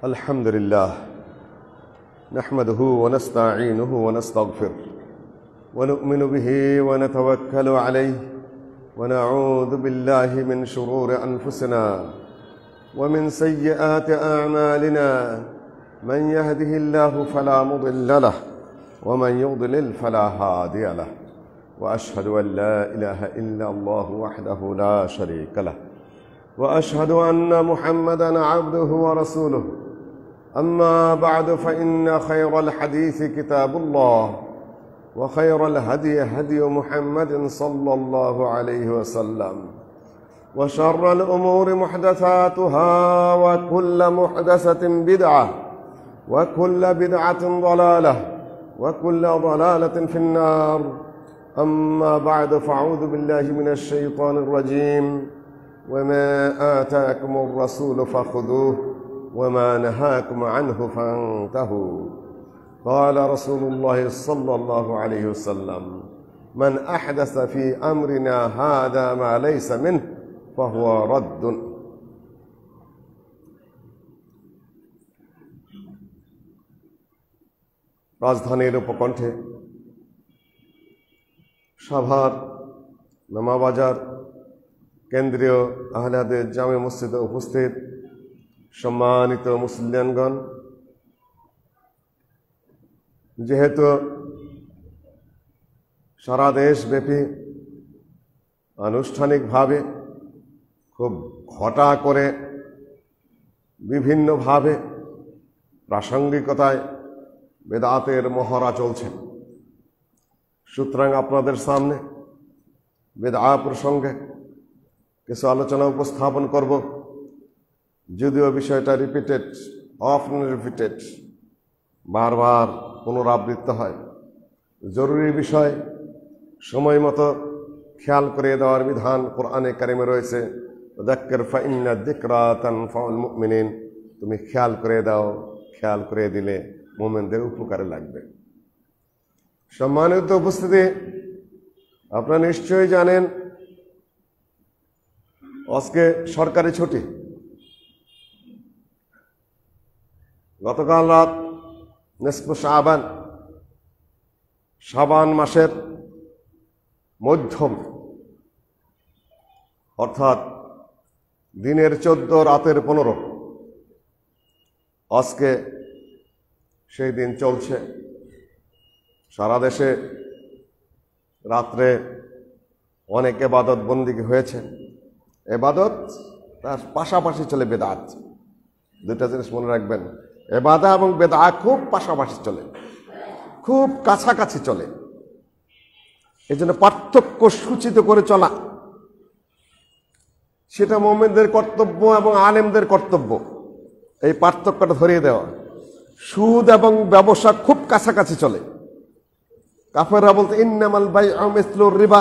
الحمد لله نحمده ونستعينه ونستغفره ونؤمن به ونتوكل عليه ونعوذ بالله من شرور أنفسنا ومن سيئات أعمالنا من يهده الله فلا مضل له ومن يضلل فلا هادي له وأشهد أن لا إله إلا الله وحده لا شريك له وأشهد أن محمدًا عبده ورسوله أما بعد فإن خير الحديث كتاب الله وخير الهدي هدي محمد صلى الله عليه وسلم وشر الأمور محدثاتها وكل محدثة بدعة وكل بدعة ضلالة وكل ضلالة في النار أما بعد فأعوذ بالله من الشيطان الرجيم وما آتاكم الرسول فخذوه وما نهاكم عنه فانتهوا قال رسول الله صلى الله عليه وسلم من أحدث في أمرنا هذا ما ليس منه فهو رد রাজধানীর উপকণ্ঠে সাভার নামাবাজার কেন্দ্রীয় আহলে হাদিস জামে মসজিদে উপস্থিত সম্মানিত মুসলিয়ানগণ, যেহেতু সারা দেশব্যাপী আনুষ্ঠানিকভাবে খুব ঘটা করে বিভিন্নভাবে প্রাসঙ্গিকতায় বেদাতের মহড়া চলছে, সুতরাং আপনাদের সামনে বেদআ প্রসঙ্গে কিছু আলোচনা উপস্থাপন করব। যদিও বিষয়টা রিপিটেড বারবার পুনরাবৃত্ত হয়, জরুরি বিষয় সময় মতো খেয়াল করে দেওয়ার বিধান কোরআনে কারিমে রয়েছে। যাক্কির ফাইন্না যিকরা তানফাউল মুমিনিন, তুমি খেয়াল করে দাও, খেয়াল করে দিলে মুমিনদের উপকারে লাগবে। সম্মানিত উপস্থিতি, আপনারা নিশ্চয়ই জানেন আজকে সরকারি ছুটি। গতকাল রাত নিসফে শাবান মাসের মধ্যম, অর্থাৎ দিনের 14 রাতের 15, আজকে সেই দিন চলছে। সারা দেশে রাত্রে অনেক ইবাদত বন্দেগী হয়েছে। ইবাদত তার পাশাপাশি চলে বেদাত। দুটা জিনিস মনে রাখবেন, ইবাদত এবং বেদাত খুব পাশাপাশি চলে, খুব কাছাকাছি চলে। এই জন্য পার্থক্য সূচিত করে চলা সেটা মুমিনদের কর্তব্য এবং আলেমদের কর্তব্য। এই পার্থক্যটা ধরিয়ে দেওয়া। সুদ এবং ব্যবসা খুব কাছাকাছি চলে। কাফেররা বলতে ইন্নামাল বাইউ মিসলুর রিবা,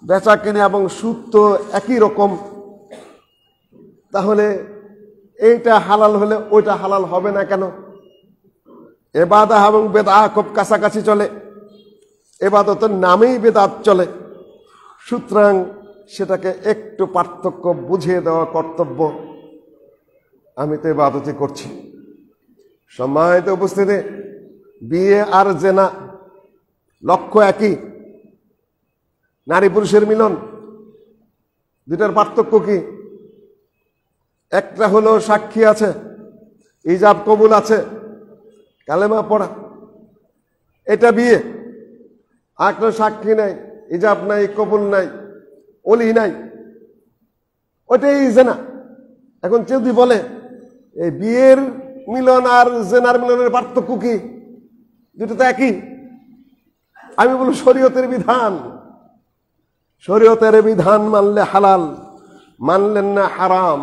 বেচা কেনা এবং সুদ তো একই রকম, তাহলে এইটা হালাল হলে ওইটা হালাল হবে না কেন? ইবাদত এবং বেদাত খুব কাছাকাছি চলে, ইবাদতের নামেই বেদাত চলে, সুতরাং সেটাকে একটু পার্থক্য বুঝিয়ে দেওয়া কর্তব্য। আমি তো ইবাদতই করছি। সম্মানিত উপস্থিতি, বিয়ে আর জেনা লক্ষ্য একই, নারী পুরুষের মিলন। দুটার পার্থক্য কি? একটা হলো সাক্ষী আছে, ইজাব কবুল আছে, কালেমা পড়া, এটা বিয়ে। একটা সাক্ষী নাই, ইজাব নাই, কবুল নাই, ওলি নাই, ওটাই জেনা। এখন যদি বলে এই বিয়ের মিলন আর জেনার মিলনের পার্থক্য কি? দুটো তো একই। আমি বলব শরীয়তের বিধান, শরীয়তের বিধান মানলে হালাল, মানলেন না হারাম।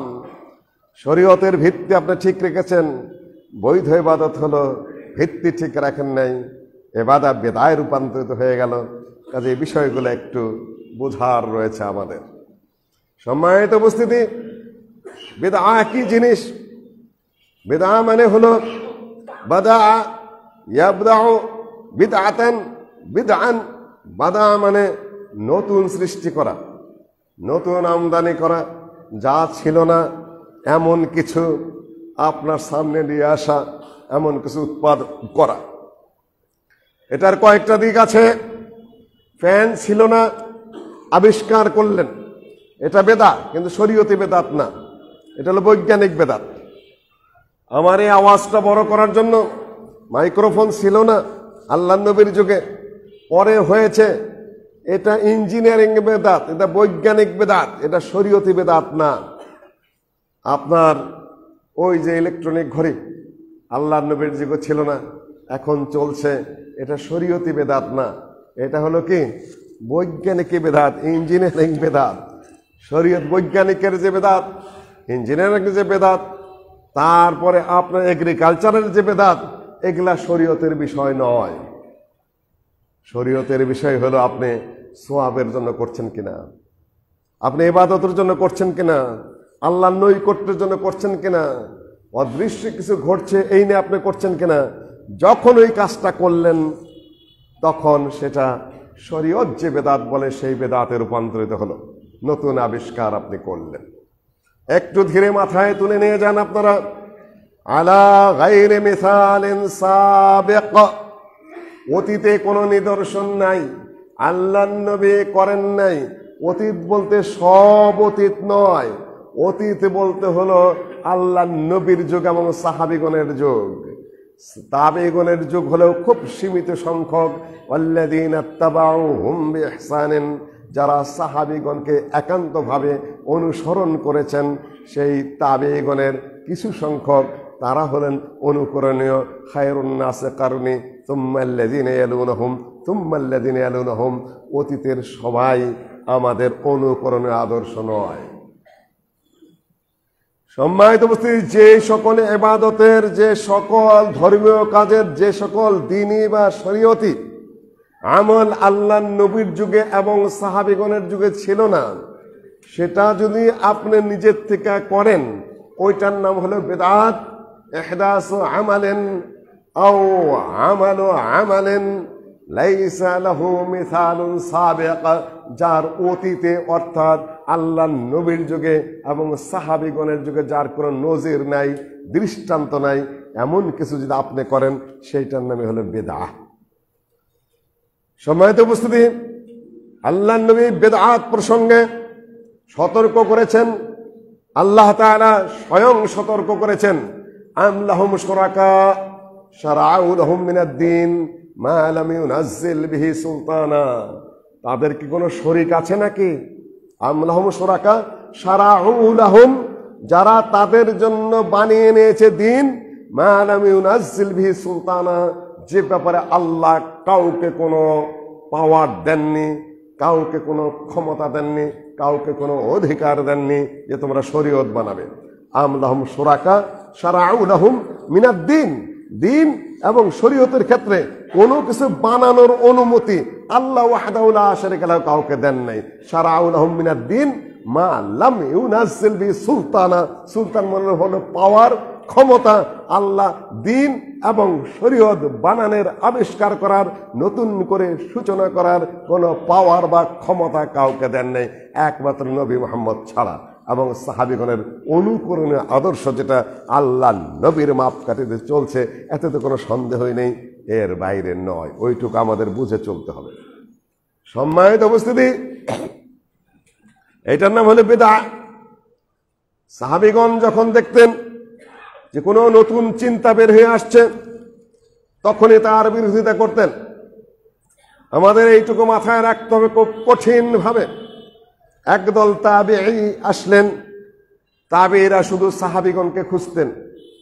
শরীয়তের ভিত্তি আপনি ঠিক রেখেছেন, বৈধ ইবাদত হলো, ভিত্তি ঠিক রাখেন নাই, ইবাদত বেদায় রূপান্তরিত হয়ে গেল। কাজে এই বিষয়গুলো একটু বোঝার রয়েছে আমাদের। সম্মানিত উপস্থিতি, বেদআ কি জিনিস? বেদআ মানে হলো বাদা ইয়াবদাউ বিদআতান বিদআন। বাদা মানে নতুন সৃষ্টি করা, নতুন আমদানি করা, যা ছিল না এমন কিছু আপনার সামনে নিয়ে আসা, এমন কিছু উৎপাদন করা। এটার কয়েকটা দিক আছে। ফ্যান ছিল না, আবিষ্কার করলেন, এটা বেদাত, কিন্তু শরীয়তি বেদাত না, এটা হলো বৈজ্ঞানিক বেদাত। আমার এই আওয়াজটা বড় করার জন্য মাইক্রোফোন ছিল না আল্লাহ নবীর যুগে, পরে হয়েছে, এটা ইঞ্জিনিয়ারিং বেদাত, এটা বৈজ্ঞানিক বেদাত, এটা শরীয়তি বেদাত না। আপনার ওই যে ইলেকট্রনিক ঘড়ি আল্লাহ নবীর যুগে ছিল না, এখন চলছে, এটা শরীয়তি বেদাত না, এটা হলো কি বৈজ্ঞানিক বেদাত, ইঞ্জিনিয়ারিং বেদাত। শরীয়ত বৈজ্ঞানিকের যে বেদাত, ইঞ্জিনিয়ারিং যে বেদাত, তারপরে আপনার এগ্রিকালচারের যে বেদাত, এগুলা শরীয়তের বিষয় নয়। শরীয়তের বিষয় হলো আপনি সোয়াবের জন্য করছেন কিনা, আপনি ইবাদতের জন্য করছেন কিনা, আল্লাহর নৈকট্যের জন্য করছেন কিনা, অদৃশ্য কিছু ঘটছে এই নিয়ে আপনি করছেন কিনা। যখন ওই কাজটা করলেন তখন সেটা শরীয়ত যে বেদাত বলে সেই বেদাতে রূপান্তরিত হলো, নতুন আবিষ্কার আপনি করলেন। একটু ধীরে মাথায় তুলে নিয়ে যান আপনারা। আলা গায়রি মিসালিন সাবিক, অতীতে কোনো নিদর্শন নাই, আল্লাহর নবী করেন নাই। অতীত বলতে সব অতীত নয়, অতীত বলতে হলো আল্লাহর নবীর যুগ এবং সাহাবীগণের যুগ। তাবেঈগণের যুগ হলেও খুব সীমিত সংখ্যক, ওয়াল্লাযীনা তাবাউহুম বিইহসানিন, যারা সাহাবীগণকে একান্তভাবে অনুসরণ করেছেন, সেই তাবেঈগণের কিছু সংখ্যক তারা হলেন অনুকরণীয়। খায়রুন নাসি কারনি সুম্মাল্লাযীনা ইয়ালুনহুম সুম্মাল্লাযীনা ইয়ালুনহুম, অতীতের সবাই আমাদের অনুকরণীয় আদর্শ নয়। সম্মানিত উপস্থিতি, যে সকল ইবাদতের, যে সকল ধর্মীয় কাজের, যে সকল দ্বীনি বা শরীয়তি আমল আল্লাহর নবীর যুগে এবং সাহাবীগণের যুগে ছিল না, সেটা যদি আপনি নিজের থেকে করেন, ওইটার নাম হলো বেদাত। ইহদাসু আমালিন আও আমালু আমালিন লাইসা লাহু মিসালুন সাবিক, যার অতীতে অর্থাৎ আল্লাহর নবীর যুগে এবং সাহাবীগণের যুগে যার কোনো নজির নাই, দৃষ্টান্ত নাই, এমন কিছু যদি আপনি করেন, সেইটার নামে হলো বেদাত। সম্মানিত উপস্থিতি, আল্লাহর নবী বেদাত প্রসঙ্গে সতর্ক করেছেন। আল্লাহ তাআলা স্বয়ং সতর্ক করেছেন, আম লাহুম শুরাকা শারাউ লাহুম মিনাদ-দ্বীন মা লাম ইউনাজ্জিল বিহি সুলতানা, তাদের কি কোনো শরীক আছে নাকি? আম লাহুম শুরাকা শারাউ লাহুম, যারা তাদের জন্য বানিয়ে নিয়েছে দিন, মা লাম ইউনাজ্জিল বিহি সুলতানা, যে ব্যাপারে আল্লাহ কাউকে কোনো পাওয়ার দেননি, কাউকে কোনো ক্ষমতা দেননি, কাউকে কোনো অধিকার দেননি যে তোমরা শরীয়ত বানাবে। আম লাহুম শুরাকা শারাউ লাহুম মিনাদ-দ্বীন, দিন এবং শরীয়তের ক্ষেত্রে কোনো কিছু বানানোর অনুমতি আল্লাহ ওয়াহদাহু লা শারীকা লাহু কাউকে দেন নাই। শারাউ লাহুম মিনাদ-দ্বীন মা লাম ইউনাজ্জিল বিহি সুলতানা, সুলতান মানে হলো পাওয়ার, ক্ষমতা। আল্লাহ দিন এবং শরীয়ত বানানের, আবিষ্কার করার, নতুন করে সূচনা করার কোনো পাওয়ার বা ক্ষমতা কাউকে দেন নাই, একমাত্র নবী মুহাম্মদ ছাড়া। এবং সাহাবীগণের অনুকরণীয় আদর্শ যেটা আল্লাহ নবীর মাপকাঠিতে চলছে, এতে তো কোনো সন্দেহই নেই, এর বাইরে নয়। ওইটুকু আমাদের বুঝে চলতে হবে। সম্মানিত উপস্থিতি, এটার নাম হলো বিদআত। সাহাবীগণ যখন দেখতেন যে কোনো নতুন চিন্তা বের হয়ে আসছে, তখনই তার বিরোধিতা করতেন। আমাদের এইটুকু মাথায় রাখতে হবে খুব কঠিন ভাবে। একদল তাবেঈ আসলেন, তাবেঈরা শুধু সাহাবীগণকে খুঁজতেন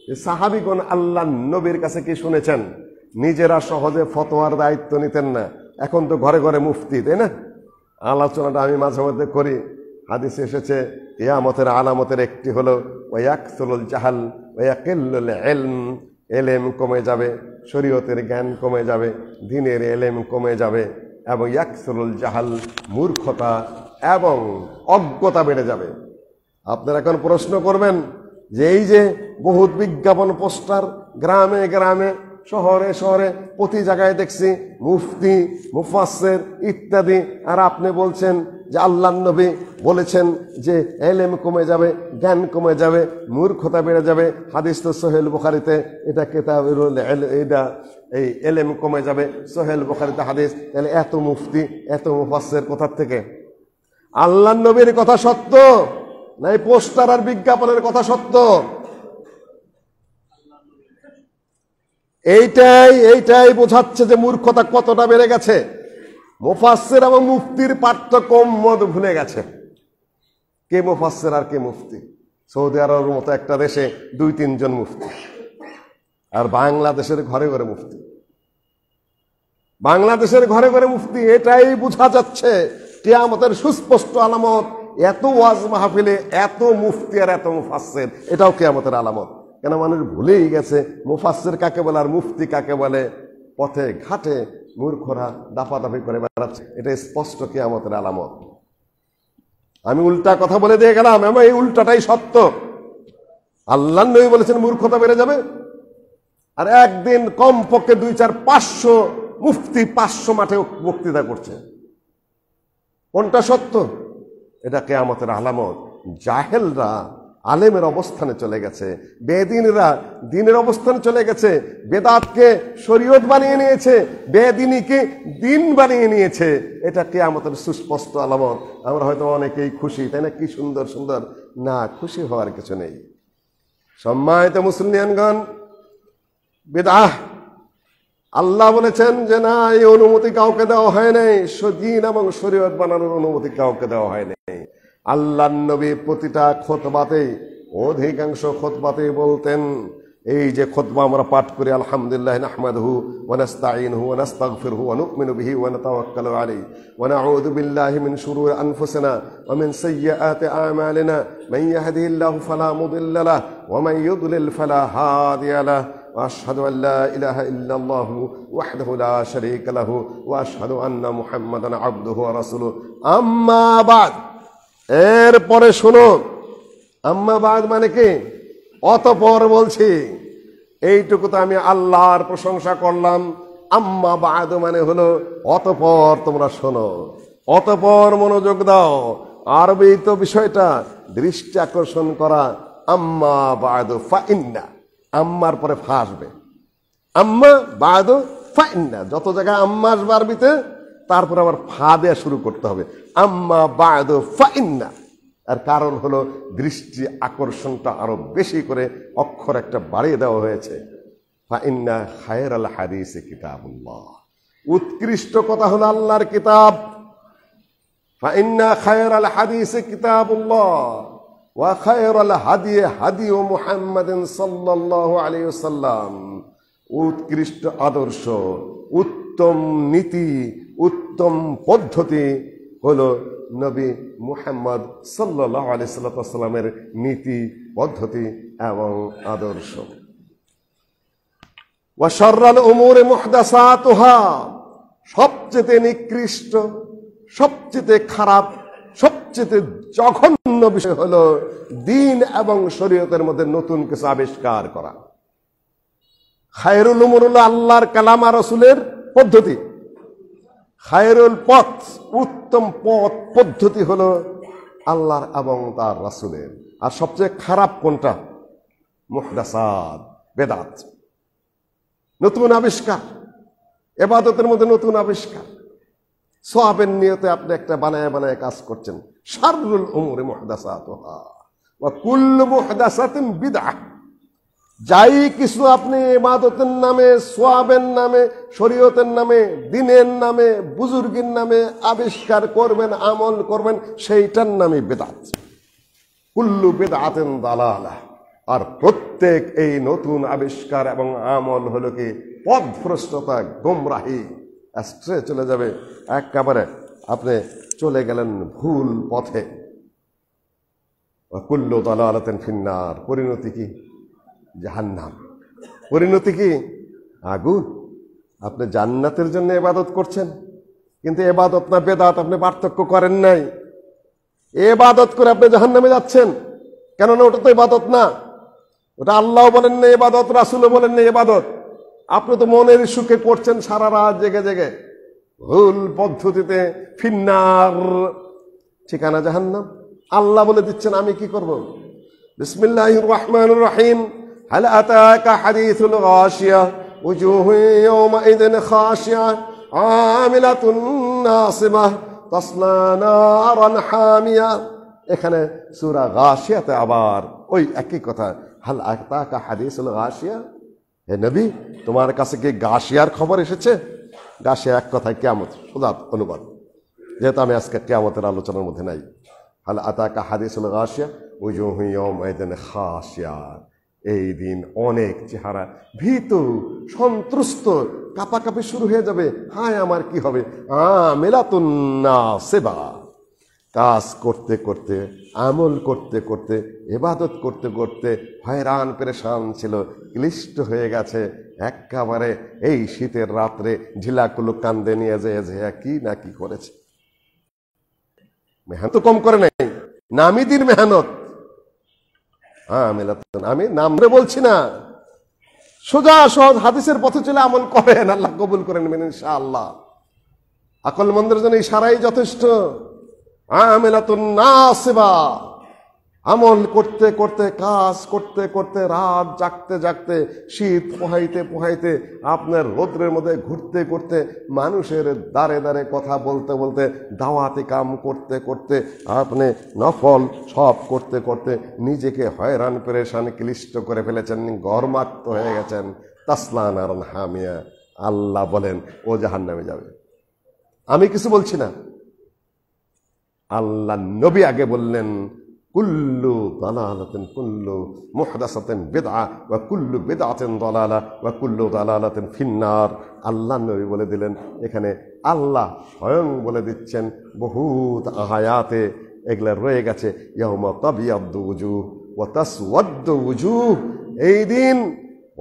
যে সাহাবীগণ আল্লাহ নবীর কাছে কি শুনেছেন। নিজেরা সহজে ফতোয়ার দায়িত্ব নিতেন না। এখন তো ঘরে ঘরে মুফতি, তাই না? আলোচনাটা আমি মাঝে মধ্যে করি। হাদিসে এসেছে কিয়ামতের আলামতের একটি হলো ওয়ায়াকসুলুল জাহাল ওয়ায়াকিল্লুল ইলম, এলেম কমে যাবে, শরীয়তের জ্ঞান কমে যাবে, দ্বীনের এলেম কমে যাবে, এবং ইয়াকসুলুল জাহাল, মূর্খতা এবং অজ্ঞতা বেড়ে যাবে। আপনারা এখন প্রশ্ন করবেন যে এই যে বহুত বিজ্ঞাপন পোস্টার গ্রামে গ্রামে শহরে শহরে প্রতি জায়গায় দেখছি মুফতি, মুফাসসির ইত্যাদি, আর আপনি বলছেন যে আল্লাহর নবী বলেছেন যে এলেম কমে যাবে, জ্ঞান কমে যাবে, মূর্খতা বেড়ে যাবে। হাদিস তো সোহেল বুখারীতে, এটা কিতাবুল এটা এই এলেম কমে যাবে, সোহেল বুখারীতে হাদিস। তাহলে এত মুফতি এত মুফাসসির কোথা থেকে? আল্লাহর নবীর কথা সত্য না এই পোস্টার আর বিজ্ঞাপনের কথা সত্য? এইটাই বোঝাচ্ছে যে মূর্খতা কতটা বেড়ে গেছে। মুফাসসির এবং মুফতির পার্থক্য উম্মত ভুলে গেছে। কে মুফাসসির আর কে মুফতি? সৌদি আরবের মতো একটা দেশে 2-3 জন মুফতি, আর বাংলাদেশের ঘরে ঘরে মুফতি। বাংলাদেশের ঘরে ঘরে মুফতি, এটাই বোঝা যাচ্ছে কিয়ামতের সুস্পষ্ট আলামত। এত ওয়াজ মাহফিলে এত মুফতি আর এত মুফাসসির, এটাও কিয়ামতের আলামত। কেন মানুষ ভুলেই গেছে মুফাসসির কাকে বলে আর মুফতি কাকে বলে। পথে ঘাটে মূর্খরা দাপাদাপি করে বেড়াচ্ছে, এটা স্পষ্ট কিয়ামতের আলামত। আমি উল্টা কথা বলে দিয়ে গেলাম, এবং এই উল্টাটাই সত্য। আল্লাহর নবী বলেছেন মূর্খতা বেড়ে যাবে, আর একদিন কমপক্ষে 2-4-500 মুফতি 500 মাঠে বক্তৃতা করছে। কোনটা সত্য? এটা কিয়ামতের আলামত। জাহেলরা আলেমের অবস্থানে চলে গেছে, বেদিনরা দিনের অবস্থানে চলে গেছে, বেদাতকে শরীয়ত বানিয়ে নিয়েছে, বেদিনীকে দিন বানিয়ে নিয়েছে। এটা কিয়ামতের সুস্পষ্ট আলামত। আমরা হয়তো অনেকেই খুশি, তাই না? কি সুন্দর সুন্দর। না, খুশি হওয়ার কিছু নেই। সম্মানিত মুসলিয়ানগণ, বিদআহ আল্লাহ বলেছেন যে না, এই অনুমতি কাউকে দেওয়া হয় নাই। দিন এবং শরীয়ত বানানোর অনুমতি কাউকে দেওয়া হয় নাই। আল্লাহর নবী প্রতিটা খুতবাতে, অধিকাংশ খুতবাতে বলতেন, এই যে খুতবা আমরা পাঠ করি, আলহামদুলিল্লাহ নাহমাদুহু ওয়া নাস্তাঈনুহু ওয়া নাস্তাগফিরুহু ওয়া নু'মিনু বিহি ওয়া নাতাওয়াক্কালু আলাইহি ওয়া নাউযু বিল্লাহি মিন শুরুরি আনফুসিনা ওয়া মিন সাইয়্যাতি আ'মালিনা মান ইয়াহদিহিল্লাহু ফালা মুদিল্লা লাহু ওয়া মান ইউদ্লিল ফালা হাদিয়া লাহু ওয়া আশহাদু আল লা ইলাহা ইল্লাল্লাহু ওয়াহদাহু লা শারীকা লাহু ওয়া আশহাদু আন্না মুহাম্মাদান আবদুহু ওয়া রাসূলুহু। আম্মা বা'দ, এরপরে শোনো। আম্মা বাদ মানে কি? অতঃপর বলছি। এইটুকু তো আমি আল্লাহর প্রশংসা করলাম। আম্মা বাদ মানে হলো অতঃপর তোমরা শোনো, অতঃপর মনোযোগ দাও। আরবি তো বিষয়টা দৃষ্টি আকর্ষণ করা। আম্মা বাদ ফাইন্না, আম্মার পরে ফা আসবে। আম্মা বাদ ফাইন্না, যত জায়গায় আম্মা আসবে আরবিতে, তারপর আবার ফা দেয়া শুরু করতে হবে। আম্মা বা'দু ফাইন্না, আর কারণ হলো দৃষ্টি আকর্ষণটা আরো বেশি করে অক্ষর একটা বাড়িয়ে দেওয়া হয়েছে। ফাইন্না খায়রাল হাদিসি কিতাবুল্লাহ, উৎকৃষ্ট কথা হলো আল্লাহর কিতাব। ফাইন্না খায়রাল হাদিসি কিতাবুল্লাহ ওয়া খায়রাল হাদি হাদি মুহাম্মাদিন সাল্লাল্লাহু আলাইহি ওয়াসাল্লাম, উৎকৃষ্ট আদর্শ, উত্তম নীতি, উত্তম পদ্ধতি হলো নবী মুহাম্মদ সাল্লাল্লাহু আলাইহি সাল্লামের নীতি, পদ্ধতি এবং আদর্শ। ওয়া শাররাল উমুরি মুহদাসাতুহা, সবচেয়ে নিকৃষ্ট, সবচেয়ে খারাপ, সবচেয়ে জঘন্য বিষয় হলো দ্বীন এবং শরীয়তের মধ্যে নতুন কিছু আবিষ্কার করা। খায়রুল উমুর হলো আল্লাহর কালাম আর রাসূলের পদ্ধতি। খায়রুল পথ, উত্তম পথ পদ্ধতি হলো আল্লাহর এবং তার রাসূলের। আর সবচেয়ে খারাপ কোনটা? মুহদাসাত, বেদাত, নতুন আবিষ্কার। ইবাদতের মধ্যে নতুন আবিষ্কার। সওয়াবের নিয়তে আপনি একটা বানায় বানায় কাজ করছেন। শাররুল উমুরি মুহদাসাতুহা ওয়া কুল্লু মুহদাসাতিন বিদআহ, যাই কিছু আপনি ইবাদতের নামে, সওয়াবের নামে, শরীয়তের নামে, দ্বীনের নামে, বুজুর্গের নামে আবিষ্কার করবেন, আমল করবেন, সেইটার নামে বিদআত। কুল্লু বিদআতিন দালালাহ, আর প্রত্যেক এই নতুন আবিষ্কার এবং আমল হলো কি পথভ্রষ্টতা, গোমরাহি, আশ্রয় চলে যাবে একেবারে, আপনি চলে গেলেন ভুল পথে। কুল্লু দালালাতিন ফিন্নার, পরিণতি কি? জাহান্নাম। পরিণতি কি? আগুন। আপনি জান্নাতের জন্য ইবাদত করছেন, কিন্তু ইবাদত না বেদাত আপনি পার্থক্য করেন নাই। ইবাদত করে আপনি জাহান্নামে যাচ্ছেন, কেননা ওটা তো ইবাদত না। ওটা আল্লাহ বলেন না ইবাদত, রাসূলও বলেন না ইবাদত। আপনি তো মনের সুখে করছেন সারা রাত জেগে জেগে, ভুল পদ্ধতিতে। ফিন্নার, ঠিকানা জাহান্নাম। আল্লাহ বলে দিচ্ছেন আমি কি করব। বিসমিল্লাহির রহমানির রহিম। হাল আতাকা হাদিসুল গাশিয়া উজুহু ইয়াওমাইযিন খাশিয়া আমিলাতুন নাসিবা তাসলা নারান হামিয়া। এখানে সূরা গাশিয়াতে আবার ওই একই কথা, হাল আতাকা হাদিসুল গাশিয়া, হে নবী তোমার কাছে কি গাশিয়ার খবর এসেছে? গাশিয়া এক কথায় কিয়ামত, সোজা অনুবাদ, যেহেতু আমি আজকে কিয়ামতের আলোচনার মধ্যে নাই। হাল আতাকা হাদিসুল গাশিয়া উজুহু ইয়াওমাইযিন খাশিয়া, এই দিন অনেক চেহারা ভীত, সন্ত্রস্ত, কাঁপাকাঁপি শুরু হয়ে যাবে। হায় আমার কি হবে। আমিলাতুন নাসিবা, কাজ করতে করতে, আমল করতে করতে, ইবাদত করতে করতে হয়রান পেরেশান ছিল, ক্লিষ্ট হয়ে গেছে একেবারে। এই শীতের রাত্রে ঢিলাকুলো কান্দে নিয়ে যে কি না কি করেছে। মেহনত কম করে নাই, নামি দিন মেহনত। আমি নামরে বলছি না, সোজা সহজ হাদিসের পথে চলে আমল করেন, আল্লাহ কবুল করে নেবেন ইনশাআল্লাহ। আকল মন্দের জন্য ইশারাই যথেষ্ট। আমিলাতুন নাসিবা, আমল করতে করতে, কাজ করতে করতে, রাত জাগতে জাগতে, শীত পোহাইতে পোহাইতে, আপনার রৌদ্রের মধ্যে ঘুরতে ঘুরতে, মানুষের দ্বারে দ্বারে কথা বলতে বলতে, দাওয়াতি কাম করতে করতে, আপনি নফল সব করতে করতে নিজেকে হয়রান পেরেশান ক্লিষ্ট করে ফেলেছেন, গরমাক্ত হয়ে গেছেন। তাসলা নারান হামিয়া, আল্লাহ বলেন ও জাহান্নামে যাবে। আমি কিছু বলছি না, আল্লাহ নবী আগে বললেন কুল্লু দালালাতিন কুল্লু মুহদাসাতিন বিদআ ওয়া কুল্লু বিদআতিন দালালা ওয়া কুল্লু দালালাতিন ফিন্নার। আল্লাহ নবী বলে দিলেন, এখানে আল্লাহ স্বয়ং বলে দিচ্ছেন, বহুত আয়াতে এগুলা রয়ে গেছে। ইয়াউমা তাবিয়াদ্দু উজুহ ওয়া তাসওয়াদ্দু উজুহ, এই দিন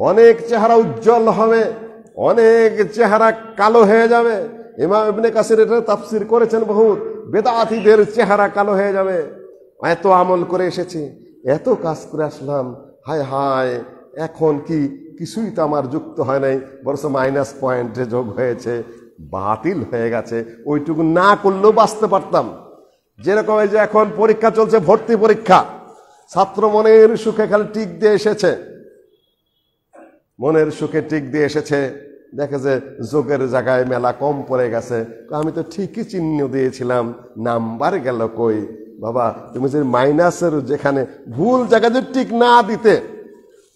অনেক চেহারা উজ্জ্বল হবে, অনেক চেহারা কালো হয়ে যাবে। ইমাম ইবনে কাসির এটা তাফসীর করেছেন, বহুত বেদাতীদের চেহারা কালো হয়ে যাবে। এত আমল করে এসেছি, এত কাজ করে আসলাম, হায় হায় এখন কি কিছুই তো আমার যুক্ত হয় নাই, বরঞ্চ মাইনাস পয়েন্টে যোগ হয়েছে, বাতিল হয়ে গেছে। ওইটুকু না করলেও বাঁচতে পারতাম। যেরকম এই যে এখন পরীক্ষা চলছে, ভর্তি পরীক্ষা, ছাত্র মনের সুখে খালি টিক দিয়ে এসেছে, মনের সুখে টিক দিয়ে এসেছে, দেখে যে যোগের জায়গায় মেলা কম পড়ে গেছে। আমি তো ঠিকই চিহ্ন দিয়েছিলাম, নাম্বার গেল কই। বাবা তুমি যে মাইনাসের যেখানে ভুল জায়গায় যদি টিক না দিতে,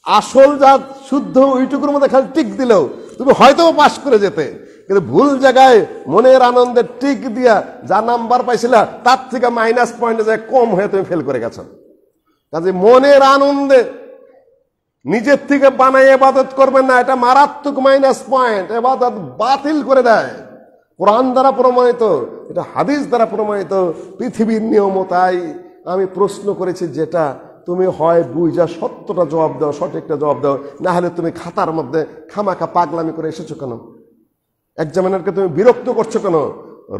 আসল যা শুদ্ধ ওইটুকুর মধ্যে খালি টিক দিলেও তুমি হয়তো পাস করে যেতে, কিন্তু ভুল জায়গায় মনের আনন্দে টিক দিয়া যা নাম্বার পাইছিলা তার থেকে মাইনাস পয়েন্টে যায় কম হয়ে তুমি ফেল করে গেছো। কাজে মনের আনন্দে নিজের থেকে বানাই ইবাদত করবেন না, এটা মারাত্মক মাইনাস পয়েন্ট, ইবাদত বাতিল করে দেয়। কোরআন দ্বারা প্রমাণিত, এটা হাদিস দ্বারা প্রমাণিত, পৃথিবীর নিয়ম তাই। আমি প্রশ্ন করেছি যেটা, তুমি হয় বুঝা সত্যটা জবাব দাও, সঠিকটা জবাব দাও, না হলে তুমি খাতার মধ্যে খামাখা পাগলামি করে এসেছো কেন? এক্সামিনারকে তুমি বিরক্ত করছো কেন?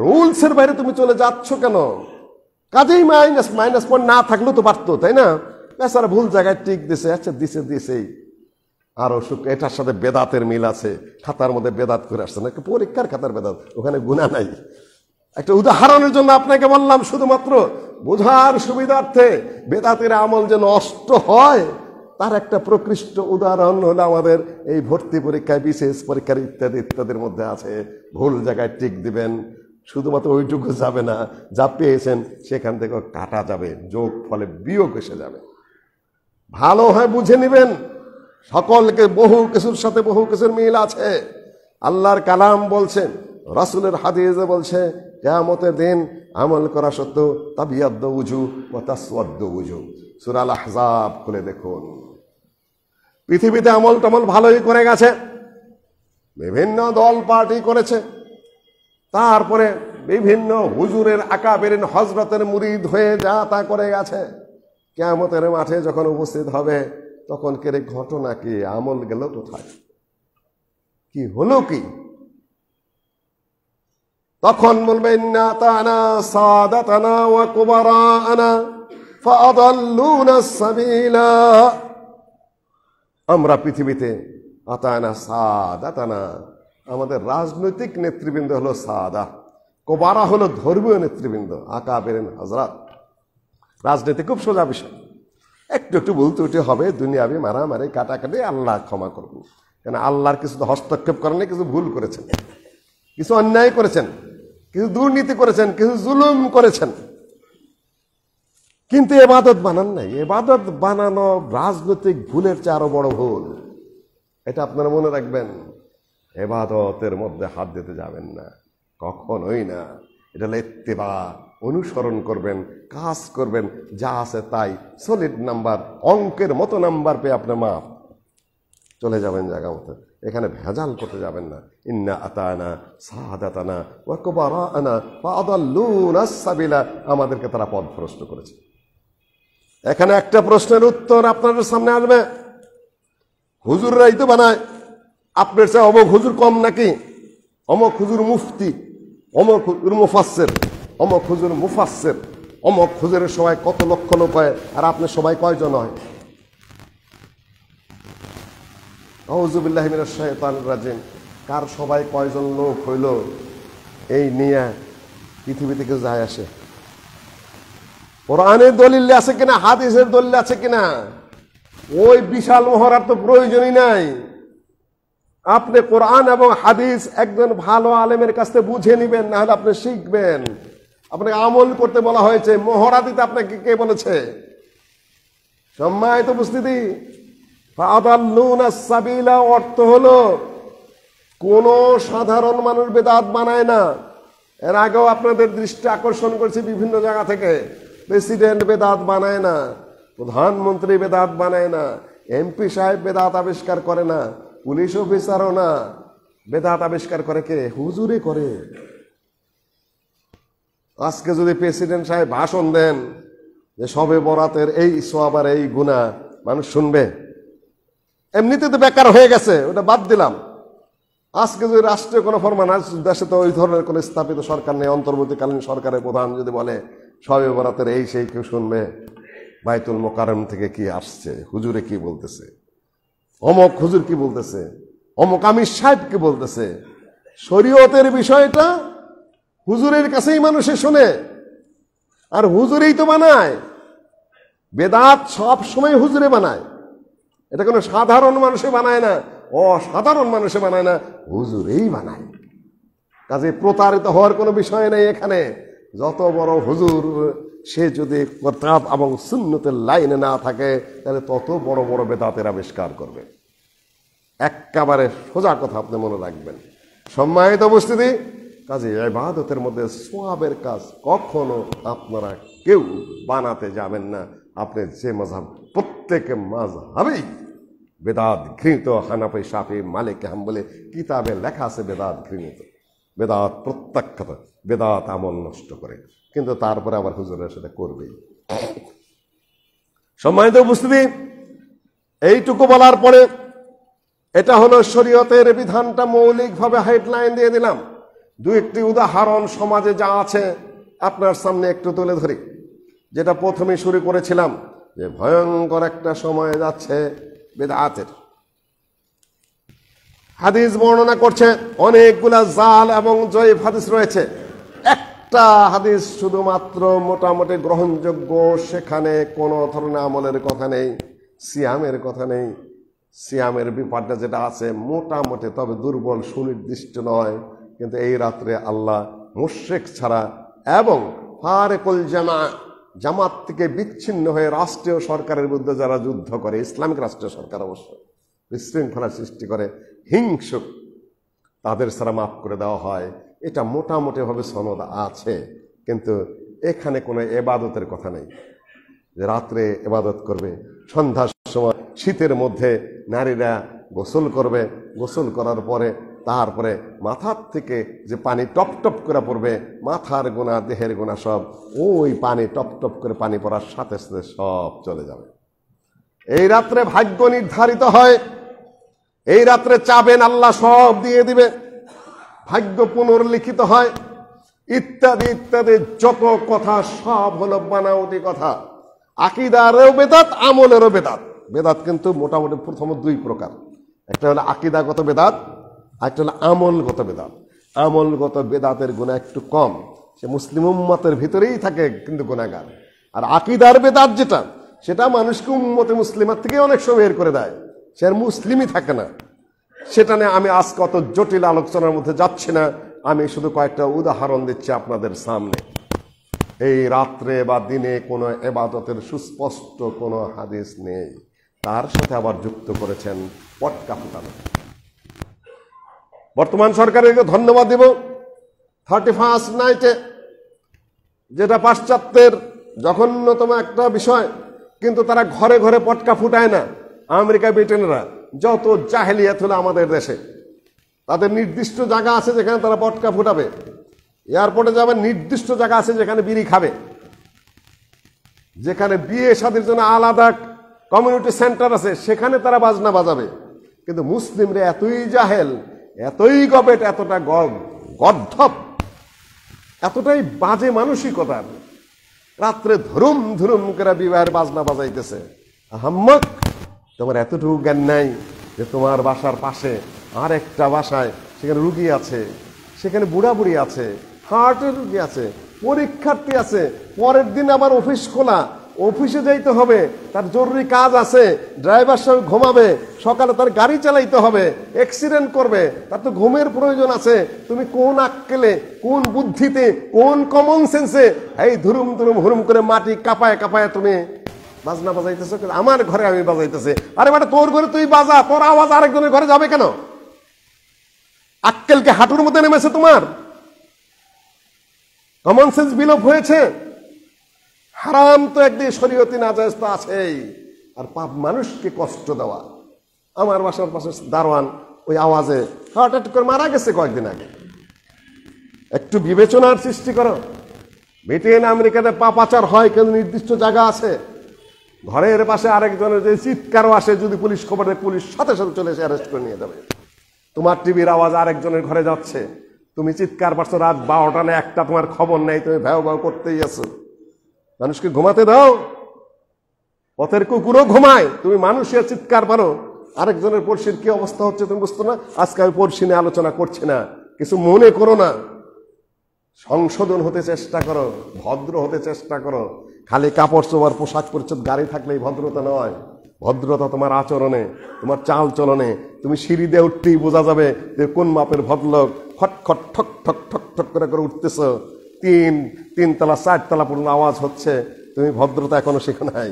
রুলসের বাইরে তুমি চলে যাচ্ছ কেন? কাজেই মাইনাস পয়েন্ট না থাকলেও তো পারতো, তাই না? বেচারা ভুল জায়গায় টিক দিছে, আচ্ছা দিছেই আরো সুখ। এটার সাথে বেদাতের মিল আছে, খাতার মধ্যে বেদাত করে আসছে না, পরীক্ষার খাতার বেদাত, ওখানে গুনাহ নাই। একটা উদাহরণের জন্য আপনাকে বললাম, শুধুমাত্র বোঝার সুবিধার্থে। বেদাতের আমল যে নষ্ট হয় তার একটা প্রকৃষ্ট উদাহরণ হলো আমাদের এই ভর্তি পরীক্ষায়, বিশেষ পরীক্ষার ইত্যাদি ইত্যাদির মধ্যে আছে। ভুল জায়গায় টিক দিবেন, শুধুমাত্র ওইটুকু যাবে না, যা পেয়েছেন সেখান থেকে কাটা যাবে, যোগ ফলে বিয়োগ এসে যাবে। ভালো হয় বুঝে নিবেন, সকলকে বহু কিছুর সাথে বহু কিছুর মিল আছে। আল্লাহর কালাম বলছে, রাসূলের হাদিসে বলছে, কিয়ামতের দিন আমল করা সত্ত্বেও তাবিয়াদ্দু উজু ওয়া তাসওয়াদ্দু উজু। সূরা আল আহজাব খুলে দেখুন। পৃথিবীতে আমল টামল ভালোই করে গেছে, বিভিন্ন দল পার্টি করেছে, তারপরে বিভিন্ন হুজুরের আকাবেরিন হযরতের মুরিদ হয়ে যা তা করে গেছে। কিয়ামতের মাঠে যখন উপস্থিত হবে তখন কেরে ঘটনা কি, আমল গেল কোথায়, কি হলো কি? তখন বলবে ইন্না তানা সাদাতানা ওয়া কুবারানা ফাআদাল্লুনা সাবিলা। আমরা পৃথিবীতে আতানা সাদাতানা, আমাদের রাজনৈতিক নেতৃবৃন্দ হলো সাদা, কোবারা হলো ধর্মীয় নেতৃবৃন্দ, আকাবেরিন হযরত। রাজনীতি খুব সোজা বিষয়, একটু একটু ভুল ত্রুটি হবে, দুনিয়াবি মারামারি কাটাকাটি, আল্লাহ ক্ষমা করবেন। কেন আল্লাহর কিছু হস্তক্ষেপ করেন, কিছু ভুল করেছেন, কিছু অন্যায় করেছেন, কিছু দুর্নীতি করেছেন, কিছু জুলুম করেছেন, কিন্তু এবাদত বানান নাই। এবাদত বানানো রাজনৈতিক ভুলের চেয়ে আরো বড় ভুল, এটা আপনারা মনে রাখবেন। এবাদতের মধ্যে হাত দিতে যাবেন না, কখনোই না। এটা হলো ইত্তিবা, অনুসরণ করবেন, কাজ করবেন, যা আছে তাই সলিড নাম্বার, অঙ্কের মতো নাম্বার পেয়ে আপনি মাপ চলে যাবেন জায়গা মতো। এখানে ভেজাল করতে যাবেন না। ইন্না আতানা সাহাদাতানা ওয়া কুবারানা ফাআদাল্লুনা সাবিলা, আমাদেরকে তারা পথভ্রষ্ট করেছে। এখানে একটা প্রশ্নের উত্তর আপনাদের সামনে আসবে। হুজুররাই তো বানায়, আপনার চেয়ে অমুক হুজুর কম নাকি? অমুক হুজুর মুফতি, অমুক হুজুর মুফাসসির, অমুক হুজুর মুফাসসির, অমুক হুজুরের সবাই কত লক্ষ লোক হয়, আর আপনি সবাই কয়জন হয়? আউযু বিল্লাহি মিনাশ শাইতানির রাজিম। কার সবাই কয়জন লোক হইল এই নিয়ে পৃথিবীতে কেউ যায় আসে? কোরআনের দলিল আছে কিনা, হাদিসের দলিল আছে কিনা, ওই বিশাল মহড়ার তো প্রয়োজনই নাই। আপনি কোরআন এবং হাদিস একজন ভালো আলেমের কাছ থেকে বুঝে নিবেন, না হলে আপনি শিখবেন। আপনাকে আমল করতে বলা হয়েছে, মহড়া দিতে আপনাকে কে বলেছে? সম্মানিত উপস্থিতি, ফাআদাল্লুনা সাবিলা অর্থ হলো কোন সাধারণ মানুষ বেদাত বানায় না। এর আগেও আপনাদের দৃষ্টি আকর্ষণ করেছি বিভিন্ন জায়গা থেকে। প্রেসিডেন্ট বেদাত বানায় না, প্রধানমন্ত্রী বেদাত বানায় না, এমপি সাহেব বেদাত আবিষ্কার করে না, পুলিশ অফিসারও না। বেদাত আবিষ্কার করে কে? হুজুরে করে। আজকে যদি প্রেসিডেন্ট সাহেব ভাষণ দেন যে সবে বরাতের এই সওয়াব আর এই গুনাহ, মানুষ শুনবে? এমনিতে তো বেকার হয়ে গেছে, ওটা বাদ দিলাম। আজকে যদি রাষ্ট্রীয় কোনো ফরমান, দেশে তো ওই ধরনের কোনো স্থাপিত সরকার নেই, অন্তর্বর্তীকালীন সরকারের প্রধান যদি বলে সবে বরাতের এই সেই, কেউ শুনবে? বাইতুল মোকাররম থেকে কি আসছে, হুজুরে কি বলতেছে, অমক হুজুর কি বলতেছে, অমক আমির সাহেব কি বলতেছে, শরীয়তের বিষয়টা হুজুরের কাছেই মানুষে শোনে, আর হুজুরেই তো বানায়। বেদাত সব সময় হুজুরে বানায়, এটা কোনো সাধারণ মানুষে বানায় না, অসাধারণ মানুষে বানায় না, হুজুরেই বানায়। কাজে প্রতারিত হওয়ার কোনো বিষয় নেই এখানে। যত বড় হুজুর, সে যদি কিতাব এবং সুন্নতের লাইনে না থাকে, তাহলে তত বড় বড় বেদাতের আবিষ্কার করবে। একেবারে সোজা কথা আপনি মনে রাখবেন। সম্মানিত উপস্থিতি, কাজে ইবাদতের মধ্যে সওয়াবের কাজ কখনো আপনারা কেউ বানাতে যাবেন না। আপনি যে মাযহাব, প্রত্যেকে মাযহাবেই বেদাত ঘৃণিত। হানাফি, শাফি, মালিকি, হাম্বলি কিতাবে লেখা আছে বেদাত ঘৃণিত, বেদাত প্রত্যাখ্যাত, বেদাত আমল নষ্ট করে, কিন্তু তারপরে আবার হুজুরের সাথে করবেই। সম্মানিত উপস্থিতি, এইটুকু বলার পরে এটা হলো শরীয়তের বিধানটা মৌলিকভাবে হেডলাইন দিয়ে দিলাম। দু একটি উদাহরণ সমাজে যা আছে আপনার সামনে একটু তুলে ধরি। যেটা প্রথমে শুরু করেছিলাম, যে ভয়ঙ্কর একটা সময় যাচ্ছে বেদাতের। হাদিস বর্ণনা করছে, অনেকগুলা জাল এবং জয়ীফ হাদিস রয়েছে। একটা হাদিস শুধুমাত্র মোটামুটি গ্রহণযোগ্য, সেখানে কোনো ধরনের আমলের কথা নেই, সিয়ামের কথা নেই। সিয়ামের ব্যাপারটা যেটা আছে মোটামুটি, তবে দুর্বল, সুনির্দিষ্ট নয়। কিন্তু এই রাত্রে আল্লাহ মুশরিক ছাড়া এবং ফারিকুল জামাত থেকে বিচ্ছিন্ন হয়ে রাষ্ট্রীয় সরকারের বিরুদ্ধে যারা যুদ্ধ করে, ইসলামিক রাষ্ট্রীয় সরকার অবশ্য বিশৃঙ্খলা সৃষ্টি করে, হিংসুক, তাদের ছাড়া মাফ করে দেওয়া হয়। এটা মোটামুটি ভাবে সনদ আছে, কিন্তু এখানে কোনো এবাদতের কথা নেই যে রাত্রে এবাদত করবে। সন্ধ্যার সময় শীতের মধ্যে নারীরা গোসল করবে, গোসল করার পরে তারপরে মাথার থেকে যে পানি টপ টপ করে পড়বে, মাথার গোনা, দেহের গোনা সব ওই পানি টপ টপ করে পানি পড়ার সাথে সাথে সব চলে যাবে। এই রাত্রে ভাগ্য নির্ধারিত হয়, এই রাত্রে চাবেন আল্লাহ সব দিয়ে দিবে, ভাগ্য পুনর্লিখিত হয়, ইত্যাদি ইত্যাদি যত কথা সব হলো বানাওটি কথা। আকীদারও বেদাত, আমলেরও বেদাত। বেদাত কিন্তু মোটামুটি প্রথম দুই প্রকার, একটা হলো আকীদাগত বেদাত, একটা হলো আমলগত বেদাত। আমলগত বেদাতের গুনাহ একটু কম, সে মুসলিম উম্মতের ভিতরেই থাকে কিন্তু গুনাহগার। আর আকীদার বেদাত যেটা, সেটা মানুষকে উম্মতে মুসলিমার থেকে অনেক সময় বের করে দেয়, সে আর মুসলিমই থাকে না। সেটা নিয়ে আমি আজকে অত জটিল আলোচনার মধ্যে যাচ্ছি না, আমি শুধু কয়েকটা উদাহরণ দিচ্ছি আপনাদের সামনে। এই রাত্রে বা দিনে কোনো ইবাদতের সুস্পষ্ট কোনো হাদিস নেই, তার সাথে আবার যুক্ত করেছেন পটকা ফুটানো। বর্তমান সরকারকে ধন্যবাদ দেব, 31st নাইটে, যেটা পাশ্চাত্যের জঘন্যতম একটা বিষয়, কিন্তু তারা ঘরে ঘরে পটকা ফুটায় না। আমেরিকা ব্রিটেনেরা যত জাহেলিয়াত হলো আমাদের দেশে, তাদের নির্দিষ্ট জায়গা আছে যেখানে তারা পটকা ফুটাবে, এয়ারপোর্টে যাবে নির্দিষ্ট জায়গা আছে যেখানে বিড়ি খাবে, যেখানে বিয়ে শাদীর জন্য আলাদা কমিউনিটি সেন্টার আছে সেখানে তারা বাজনা বাজাবে। কিন্তু মুসলিমরা এতই জাহেল, এতই গবেট, এতটা গর্ধব, এতটাই বাজে মানসিকতার, রাত্রে ধুরুম ধুরুম করে বিবাহের বাজনা বাজাইতেছে। আহাম্মক, তোমার এতটুকু জ্ঞান নাই যে তোমার বাসার পাশে আর একটা বাসায় সেখানে রুগী আছে, সেখানে বুড়া বুড়ি আছে, হার্টের রুগী আছে, পরীক্ষার্থী আছে, পরের দিন আবার অফিস খোলা, অফিসে যাইতে হবে, তার জরুরি কাজ আছে, ড্রাইভার সাহেব ঘুমাবে, সকালে তার গাড়ি চালাইতে হবে, অ্যাক্সিডেন্ট করবে, তার তো ঘুমের প্রয়োজন আছে। তুমি কোন আক্কেলে, কোন বুদ্ধিতে, কোন কমন সেন্সে এই ধুরুম ধুরুম হুরুম করে মাটি কাঁপায় কাঁপায় তুমি বাজনা বাজাইতেছ? আমার ঘরে আমি বাজাইতেছে। আরে বেটা, তোর ঘরে তুই বাজা, তোর আওয়াজ আরেকজনের ঘরে যাবে কেন? আক্কেলকে হাঁটুর মধ্যে নেমেছে তোমার? কমন সেন্স বিলোপ হয়েছে। হারাম তো একদিকে, শরীয়তি নাজায়েজ তো আছেই, আর পাপ মানুষকে কষ্ট দেওয়া। আমার বাসার পাশে দারোয়ান ওই আওয়াজে হার্ট অ্যাটাক করে মারা গেছে কয়েকদিন আগে। একটু বিবেচনার সৃষ্টি করো। ব্রিটেন আমেরিকাতে পাপাচার হয় কিন্তু নির্দিষ্ট জায়গা আছে। ঘরের পাশে আরেকজনের যে চিৎকারও আসে, যদি পুলিশ খবর দেয়, পুলিশ সাথে সাথে চলে এসে অ্যারেস্ট করে নিয়ে যাবে। তোমার টিভির আওয়াজ আরেকজনের ঘরে যাচ্ছে, তুমি চিৎকার পাচ্ছ রাত 12টা না 1টা, তোমার খবর নেই, তুমি ভ্যাও ভ্যাও করতেই আছো। মানুষকে ঘুমাতে দাও, পথের কুকুরও ঘুমায়, তুমি মানুষের চিৎকার পারো। আরেকজনের পড়শির কি অবস্থা হচ্ছে তুমি বুঝতো না? আজকে আমি পড়শি নিয়ে আলোচনা করছি না, কিছু মনে করো না। সংশোধন হতে চেষ্টা করো, ভদ্র হতে চেষ্টা করো। খালি কাপড় চোপড় পোশাক পরিচ্ছদ গাড়ি থাকলেই ভদ্রতা নয়। ভদ্রতা তোমার আচরণে, তোমার চাল চলনে। তুমি সিঁড়ি দিয়ে উঠতেই বোঝা যাবে যে কোন মাপের ভদ্রলোক। খটখট ঠক ঠক ঠক ঠক করে করে উঠতেছ, 3 তলা 4 তলা পর্যন্ত আওয়াজ হচ্ছে, তুমি ভদ্রতা এখনো শেখো নাই।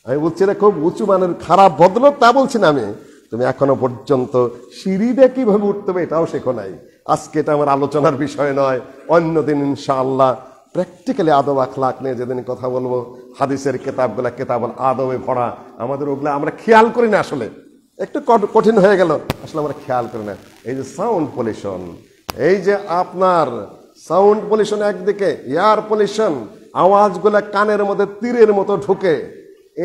আমি বলছি না খুব উঁচু মানের খারাপ ভদ্রলোক, তা বলছি না আমি। তুমি এখনো পর্যন্ত সিঁড়ি দিয়ে কিভাবে উঠতে হবে এটাও শেখো নাই। আজকে এটা আমার আলোচনার বিষয় নয়, অন্যদিন ইনশাআল্লাহ প্র্যাকটিক্যালি আদব আখলাক নিয়ে যেদিন কথা বলবো। হাদিসের কেতাবগুলা কেতাবুল আদবে ভরা, আমাদের ওগুলা আমরা খেয়াল করি না, আসলে একটু কঠিন হয়ে গেল, আসলে আমরা খেয়াল করি না। এই যে সাউন্ড পলিউশন, এই যে আপনার সাউন্ড পলিউশন একদিকে, এয়ার পলিউশন, আওয়াজগুলা কানের মধ্যে তীরের মতো ঢুকে।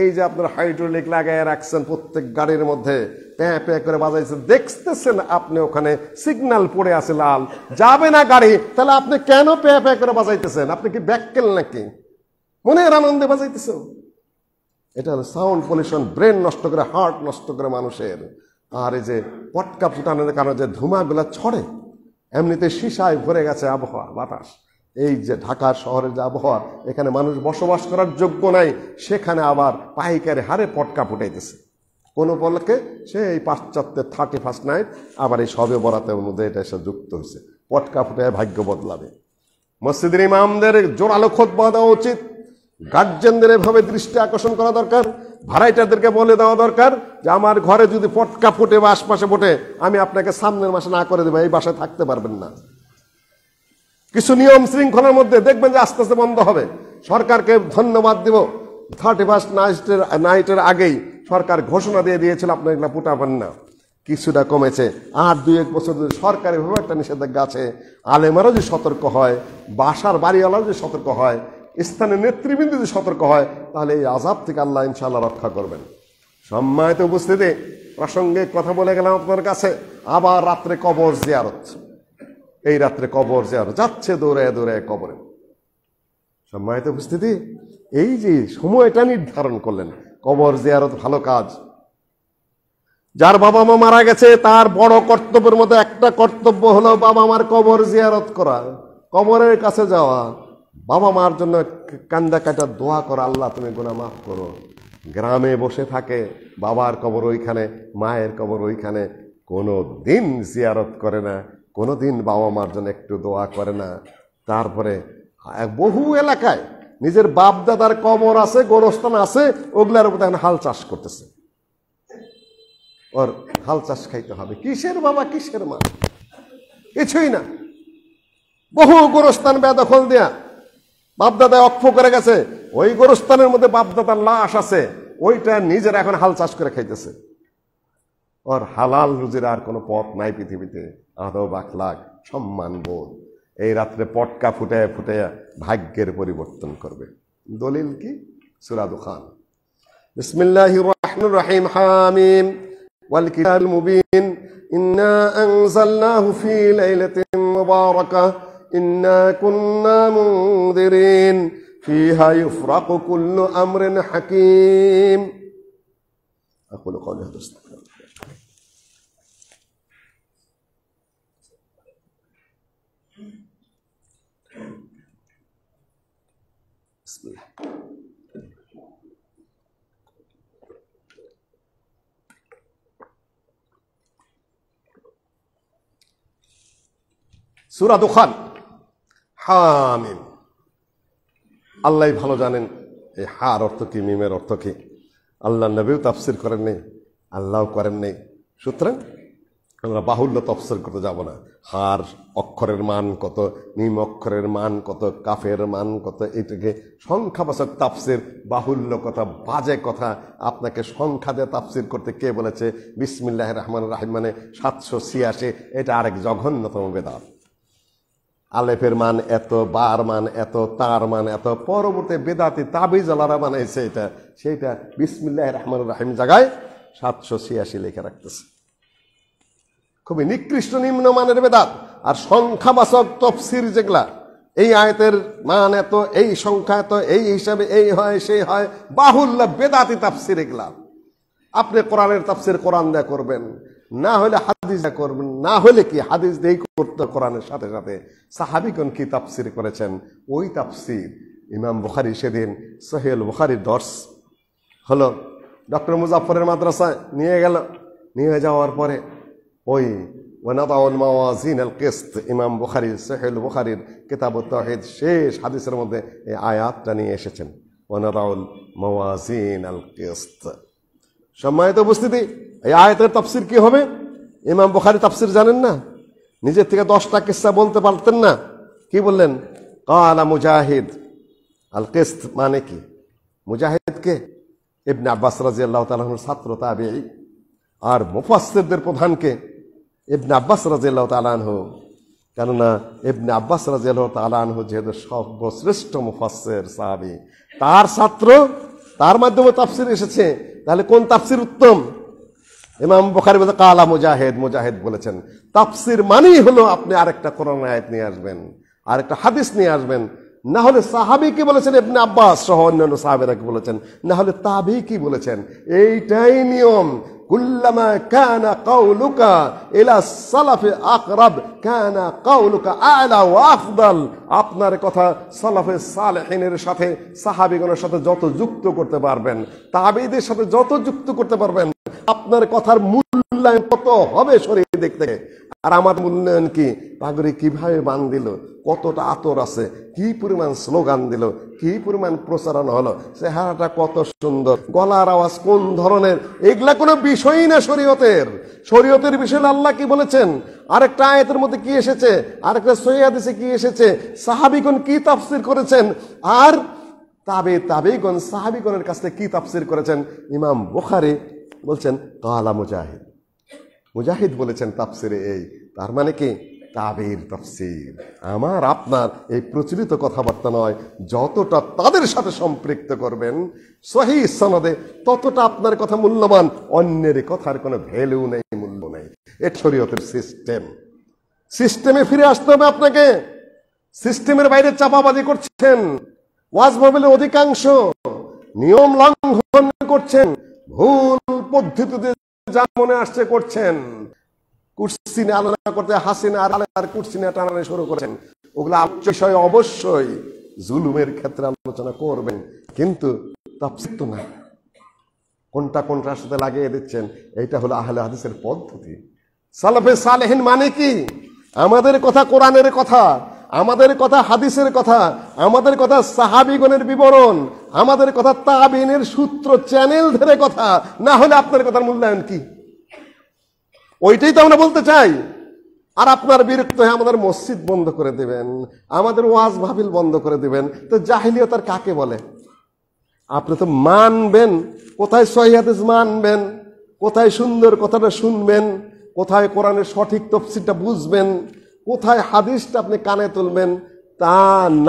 এই যে আপনার হাইড্রোলিক লাগায় রাখছেন প্রত্যেক গাড়ির মধ্যে, প্যাঁ প্যাঁ করে বাজাইছে, দেখতেছেন আপনি ওখানে সিগন্যাল পড়ে আছে লাল, যাবে না গাড়ি, তাহলে আপনি কেন প্যাঁ প্যাঁ করে বাজাইতেছেন? আপনি কি ব্যাককেল নাকি? মনের আনন্দে বাজাইতেছেন? এটা হলো সাউন্ড পলিউশন, ব্রেন নষ্ট করে, হার্ট নষ্ট করে মানুষের। আর এই যে পটকা ফুটানোর কারণে যে ধুমাগুলা ছড়ে, এমনিতে সীসায় ভরে গেছে আবহাওয়া বাতাস। এই যে ঢাকা শহরের যে আবহাওয়া, এখানে মানুষ বসবাস করার যোগ্য নাই, সেখানে আবার পাইকারি হারে পটকা ফুটাইতেছে। কোন উপলক্ষে? সে এই পাশ্চাত্যের 31st নাইট, আবার এই সবে বরাতের মধ্যে এটা এসে যুক্ত হয়েছে। পটকা ফুটায় ভাগ্য বদলাবে। মসজিদের ইমামদের জোরালো খুতবা দেওয়া উচিত, গার্জেনদের এভাবে দৃষ্টি আকর্ষণ করা দরকার, ভাড়াইটারদেরকে বলে দেওয়া দরকার যে আমার ঘরে যদি পটকা ফুটে বা আশপাশে ফুটে, আমি আপনাকে সামনের মাসে না করে দেবো, এই বাসায় থাকতে পারবেন না। কিছু নিয়ম শৃঙ্খলার মধ্যে দেখবেন যে আস্তে আস্তে বন্ধ হবে। সরকারকে ধন্যবাদ দিব, 31st নাইটের আগেই সরকার ঘোষণা দিয়ে দিয়েছিল আপনার এগুলা ফুটাবেন না, কিছুটা কমেছে। আর 2-1 বছর যদি সরকারি ভাবে একটা নিষেধাজ্ঞা আছে, আলেমারও যদি সতর্ক হয়, বাসার বাড়িওয়ালাও যদি সতর্ক হয়, স্থানীয় নেতৃবৃন্দ যদি সতর্ক হয়, তাহলে এই আযাব থেকে আল্লাহ ইনশাআল্লাহ রক্ষা করবেন। সম্মানিত উপস্থিতি, প্রাসঙ্গিক কথা বলে গেলাম আপনার কাছে। আবার রাত্রে কবর জিয়ারত, এই রাত্রে কবর জিয়ারত যাচ্ছে দৌড়ে দৌড়ে কবরে। সম্মানিত উপস্থিতি, এই যে সময়টা নির্ধারণ করলেন, কবর জিয়ারত ভালো কাজ। যার বাবা মা মারা গেছে তার বড় কর্তব্যের মধ্যে একটা কর্তব্য হলো বাবা মার কবর জিয়ারত করা, কবরের কাছে যাওয়া, বাবা মার জন্য কান্দা কাটা দোয়া করা, আল্লাহ তুমি গুনাহ মাফ করো। গ্রামে বসে থাকে, বাবার কবর ওইখানে, মায়ের কবর ওইখানে, কোনো দিন জিয়ারত করে না, কোনো দিন বাবা মার জন্য একটু দোয়া করে না। তারপরে বহু এলাকায় নিজের বাপ দাদার কবর আছে, গোরস্থান আছে, ওগুলার উপর এখন হাল চাষ করতেছে। ওর হাল চাষ খাইতে হবে, কিসের বাবা কিসের মা, কিছুই না। বহু গোরস্থান বেদখল দেয়া, বাপদাদা অক্ষ করে গেছে, ওই গোরস্থানের মধ্যে বাপদাদার লাশ আছে, ওইটা নিজের এখন হাল চাষ করে খাইতেছে। ওর হালাল রুজির আর কোনো পথ নাই পৃথিবীতে। আদব আখলাক সম্মান বোধ এই রাত্রে পটকা ফুটায় ফুটায় ভাগ্যের পরিবর্তন করবে। দলিল কি? সূরা দুখান। বিসমিল্লাহির রহমানির রহিম। হামিম ওয়াল কিতাবিল মুবিন ইন্না আনজালনাহু ফি লাইলাতিন মুবারাকাহ ইন্না কুন্না মুনদিরিন ফিহা ইফরাকু কুল্লু আমরিন হাকিম। আকুলু কওলি হাযা। সূরা দুখান। হামিম। আল্লাহ ভালো জানেন এই হার অর্থ কি, মিমের অর্থ কি। আল্লাহ নবীও তাফসির করেন নেই, আল্লাহ করেন নেই, সুতরাং আমরা বাহুল্য তাফসির করতে যাব না। হার অক্ষরের মান কত, মিম অক্ষরের মান কত, কাফের মান কত, এইটাকে সংখ্যাবাচক তাফসির বাহুল্য কথা, বাজে কথা। আপনাকে সংখ্যা দিয়ে তাফসির করতে কে বলেছে? বিসমিল্লাহির রহমানির রহিম মানে 786, এটা আরেক জঘন্যতম বেদাত। আলেফের মান এত, বার মান এত, তার মান এত, পরবর্তী বেদাতি তাবিজ আলারা বানাইছে এটা, সেইটা বিসমিল্লাহির রহমানির রহিম জায়গায় 786 লিখে রাখতেছে। খুবই নিকৃষ্ট নিম্নমানের বেদাত। আর সংখ্যাবাচক তফসির যেগুলা, এই আয়াতের মান এত, এই সংখ্যা এত, এই হিসাবে এই হয় সেই হয়, বাহুল্য বেদাতি তাফসির এগুলা। আপনি কোরআনের তাফসির কোরআন দিয়ে করবেন, না হলে হাদিস দিয়ে করবেন, না হলে কি হাদিস দিয়েই করতে কোরআনের সাথে সাথে। সাহাবীগণ কি তাফসির করেছেন, ওই তাফসির ইমাম বুখারী সেদিন সহিহ বুখারীর দর্স হলো, ডক্টর মুজাফফরের মাদ্রাসায় নিয়ে গেল। নিয়ে যাওয়ার পরে ওই ওয়ানাদাউল মাওয়াজিন আল কিসত, ইমাম বুখারী সহিহ বুখারীর কিতাবুত তাওহীদ শেষ হাদিসের মধ্যে এই আয়াতটা নিয়ে এসেছেন, ওয়ানাদাউল মাওয়াজিন আল কিসত। সম্মানিত উপস্থিতি, এই আয়াতের তাফসির কি হবে? ইমাম বুখারী তাফসির জানেন না, নিজের থেকে 10টা কিসসা বলতে পারতেন না। কি বললেন? কালা মুজাহিদ আল কিসত মানে কি? মুজাহিদ কে? ইবনে আব্বাস রাদিয়াল্লাহু তাআলা আনহুর ছাত্র তাবেঈ। আর মুফাসসিরদের প্রধানকে? ইবনে আব্বাস রাদিয়াল্লাহু তাআলা আনহু। কেননা ইবনে আব্বাস রাদিয়াল্লাহু তাআলা আনহু যেহেতু সর্বশ্রেষ্ঠ মুফাসসির সাহাবী, তার ছাত্র, তার মাধ্যমে তাফসির এসেছে, তাহলে কোন তাফসির উত্তম? ইমাম বুখারী বলেন কালা মুজাহিদ, মুজাহিদ বলেছেন। তাফসির মানেই হলো আপনি আরেকটা কোরআন আয়াত নিয়ে আসবেন, আরেকটা হাদিস নিয়ে আসবেন। না হলে সাহাবী কি বলেছেন, ইবনে আব্বাস সহ অন্যান্য সাহাবীরা কি বলেছেন, না হলে তাবী কি বলেছেন। এইটাই নিয়ম। কুল্লামা কানা কাউলুকা ইলা সালাফি আকরাব কানা কাউলুকা আ'লা ওয়া আফদাল। আপনার কথা সালাফে সালেহিনের সাথে, সাহাবীগণের সাথে যত যুক্ত করতে পারবেন, তাবেঈদের সাথে যত যুক্ত করতে পারবেন, আপনার কথার মূল্যায়ন কত হবে শরীর দেখতে। আর আমার মূল্যায়ন কি? পাগড়ি কিভাবে বান দিল, কতটা আতর আছে, কি পরিমাণ স্লোগান দিল, কি পরিমাণ প্রচারণ হলো, চেহারাটা কত সুন্দর, গলার আওয়াজ কোন ধরনের, এগুলা কোনো বিষয়ই না শরীয়তের। শরীয়তের বিষয়ে আল্লাহ কি বলেছেন, আরেকটা আয়াতের মধ্যে কি এসেছে, আরেকটা সহিহ হাদিসে কি এসেছে, সাহাবীগণ কি তাফসীর করেছেন, আর তাবেঈগণ সাহাবীগণের কাছে কি তাফসীর করেছেন। ইমাম বুখারী বলছেন কালা মুজাহিদ, মুজাহিদ বলেছেন তাফসিরে এই। তার মানে কি? তাবেঈর তাফসীর। আমার আপনার এই প্রচলিত কথাবার্তা নয়, যতটা তাদের সাথে সম্পৃক্ত করবেন সহিহ সনদে, ততটা আপনার কথা মূল্যবান, অন্যের কথার কোনো ভ্যালু নেই, মূল্য নেই। এটা শরীয়তের সিস্টেম। সিস্টেমে ফিরে আসতে হবে আপনাকে। সিস্টেমের বাইরে চাপাবাজি করছেন, ওয়াজ মাহফিলের অধিকাংশ নিয়ম লঙ্ঘন করছেন, ভুল পদ্ধতিতে যা মনে আসছে করছেন, কুর্সি নিয়ে আলোচনা করতে হাসিনা আর কুর্সি নিয়ে টানানো শুরু করেছেন, ওগুলো বিষয়ে অবশ্যই জুলুমের ক্ষেত্রে আলোচনা করবেন, কিন্তু তাফসীর তো না, কোনটা কোনটার সাথে লাগিয়ে দিচ্ছেন। এইটা হলো আহলে হাদিসের পদ্ধতি। সালাফে সালেহিন মানে কি? আমাদের কথা কোরআনের কথা, আমাদের কথা হাদিসের কথা, আমাদের কথা সাহাবীগণের বিবরণ, আমাদের কথা তাবিনের সূত্র চ্যানেল ধরে কথা, না হলে আপনার কথার মূল্যায়ন কি? ওইটাই তো আমরা বলতে চাই। আর আপনার বিরক্ত হয়ে আমাদের মসজিদ বন্ধ করে দিবেন, আমাদের ওয়াজ মাহফিল বন্ধ করে দিবেন। তো জাহিলিয়াত আর কাকে বলে? আপনি তো মানবেন, কোথায় সহিহ হাদিস মানবেন, কোথায় সুন্দর কথাটা শুনবেন, কোথায় কোরআনের সঠিক তাফসীরটা বুঝবেন, কোথায় হাদিসটা আপনি কানে তুলবেন, তা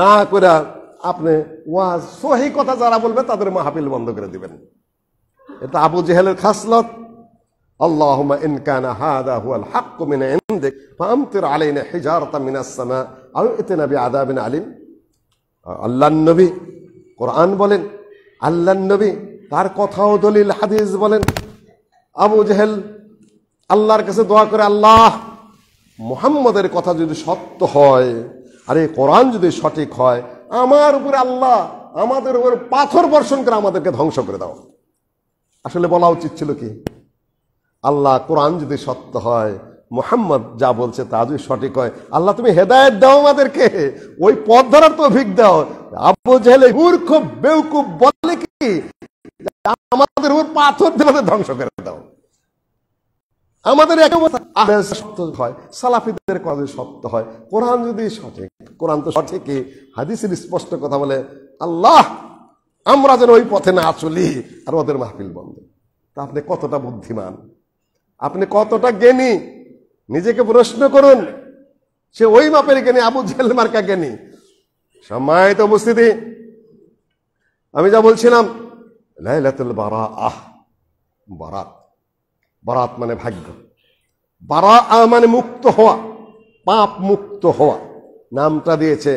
না করে আপনি ওয়াজ সহিহ কথা যারা বলবে তাদের মাহফিল বন্ধ করে দিবেন। এটা আবু জেহেলের খাসলত। আল্লাহুম্মা ইন কানা হাযা হুয়াল হাক্কু মিন ইনদিক ফাআমতির আলাইনা হিজারাতাম মিনাস সামা আও ইতিনা বিআযাবিন আলিম। আল্লাহর নবী কোরআন বলেন, আল্লাহর নবী তার কথাও দলিল হাদিস বলেন। আবু জেহেল আল্লাহর কাছে দোয়া করে, আল্লাহ মুহাম্মদের কথা যদি সত্য হয় আর এই কোরআন যদি সঠিক হয়, আমার উপরে আল্লাহ আমাদের উপর পাথর বর্ষণ করে আমাদেরকে ধ্বংস করে দাও। আসলে বলা উচিত ছিল কি, আল্লাহ কোরআন যদি সত্য হয়, মুহাম্মদ যা বলছে তা যদি সঠিক হয়, আল্লাহ তুমি হেদায়েত দাও আমাদেরকে, ওই পথ ধরার তৌফিক দাও। আবু জেহেল মূর্খ বেওকুফ বলে কি, আমাদের উপর পাথর দিয়ে ধ্বংস করে দাও। আমাদের সত্য হয়, সালাফিদের কথা যদি সত্য হয়, কোরআন যদি সঠিক, কোরআন তো সঠিকই, হাদিসের স্পষ্ট কথা বলে, আল্লাহ আমরা যেন ওই পথে না চলি, আর ওদের মাহফিল বন্ধ। তা আপনি কতটা বুদ্ধিমান, আপনি কতটা জ্ঞানী, নিজেকে প্রশ্ন করুন। সে ওই মাপের জ্ঞানী, আবু জেহেল মার্কা জ্ঞানী। সম্মানিত উপস্থিতি, আমি যা বলছিলাম, লাইলাতুল বারাআহ, বারাত, বারাত মানে ভাগ্য, বারাআ মানে মুক্ত হওয়া, পাপ মুক্ত হওয়া। নামটা দিয়েছে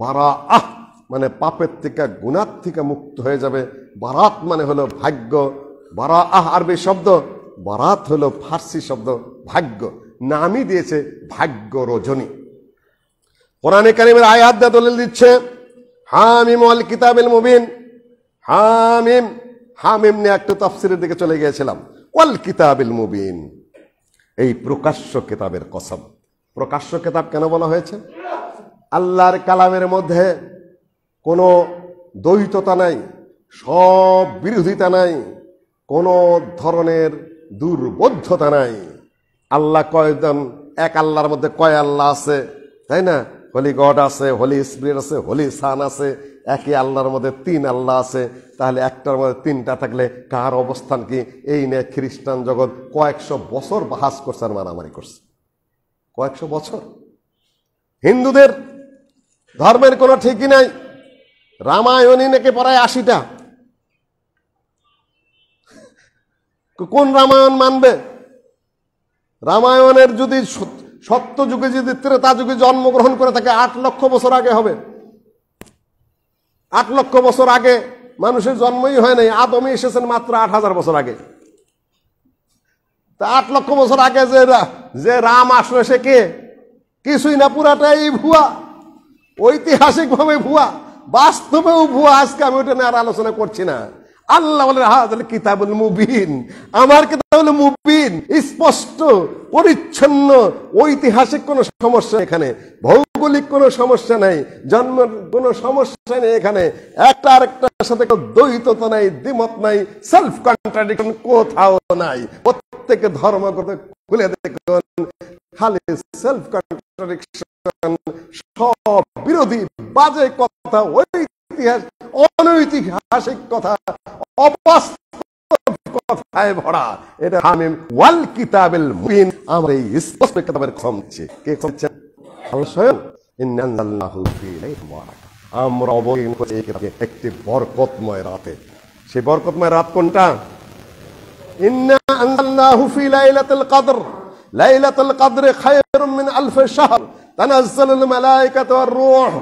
বারাআহ, মানে পাপের থেকে গুনাহ থেকে মুক্ত হয়ে যাবে। বারাত মানে হলো ভাগ্য। বারাআহ আরবি শব্দ, বারাত হলো ফার্সি শব্দ ভাগ্য। নামই দিয়েছে ভাগ্য রজনী। কোরআনে কারীমের আয়াত দিয়ে দলিল দিচ্ছে, হামিম ওয়াল কিতাবিল মুবিন। হামিম, হামিম নিয়ে একটু তাফসীরের দিকে চলে গিয়েছিলাম। ওয়াল কিতাবিল মুবিন, এই প্রকাশ্য কিতাবের কসম। প্রকাশ্য কিতাব কেন বলা হয়েছে? আল্লাহর কালামের মধ্যে কোনো দ্বৈততা নাই, সব বিরোধিতা নাই, কোনো ধরনের দুর্বোধ্যতা নাই। আল্লাহ কয়জন? এক আল্লাহর মধ্যে কয় আল্লাহ আছে, তাই না? হোলি গড আছে, হোলি স্পিরিট আছে, হোলি সান আছে। একই আল্লাহর মধ্যে তিন আল্লাহ আছে, তাহলে একটার মধ্যে তিনটা থাকলে কার অবস্থান কি? এই নিয়ে খ্রিস্টান জগৎ কয়েকশো বছর বাহাস করছে আর মারামারি করছে, কয়েকশো বছর। হিন্দুদের ধর্মের কোনো ঠিকই নাই। রামায়ণই নাকি প্রায় 80টা। কোন রামায়ণ মানবে? রামায়ণের যদি সত্য যুগে, যদি ত্রেতা যুগে জন্মগ্রহণ করে থাকে, 8 লক্ষ বছর আগে হবে। 8 লক্ষ বছর আগে মানুষের জন্মই হয় নাই। আদমই এসেছেন মাত্র 8000 বছর আগে। তা 8 লক্ষ বছর আগে যে রাম আসলো, সে কে? কিছুই না, পুরাটাই ভুয়া, ঐতিহাসিক ভাবে ভুয়া, বাস্তবেও ভুয়া। আজকে আমি ওটা নিয়ে আর আলোচনা করছি না। আল্লাহ বলে হাযাল কিতাবুল মুবিন, আমার কিতাব হলো মুবিন, স্পষ্ট পরিচ্ছন্ন। ঐতিহাসিক কোনো সমস্যা এখানে, ভৌগোলিক কোনো সমস্যা নাই, জন্মের কোনো সমস্যা নেই এখানে। একটা আরেকটার সাথে কোনো দ্বৈততা নাই, দ্বিমত নাই, সেলফ কন্ট্রাডিকশন কোথাও নাই। প্রত্যেকে ধর্মগত খুলে দেখুন, খালি সেলফ কন্ট্রাডিকশন, সব বিরোধী বাজে কথা, অনৈতিহাসিক কথা, অবাস্তব কথায় ভরা। এটা হামিম ওয়াল কিতাবিল মুবিন, আমরা এই স্পষ্ট কিতাবের কসম দিচ্ছি। কে কসম? আল্লাহ স্বয়ং। ইন্না আনজালনাহু ফি লাইলাতিন মুবারাকাহ, আমরা অবতীর্ণ করেছি এই কিতাবকে একটি বরকতময় রাতে। সেই বরকতময় রাত কোনটা? ইন্না আনজালনাহু ফি লাইলাতিল কদর, লাইলাতুল কদর খায়রুম মিন আলফি শাহর, তানাজ্জালুল মালায়েকাতু ওয়ার রূহ।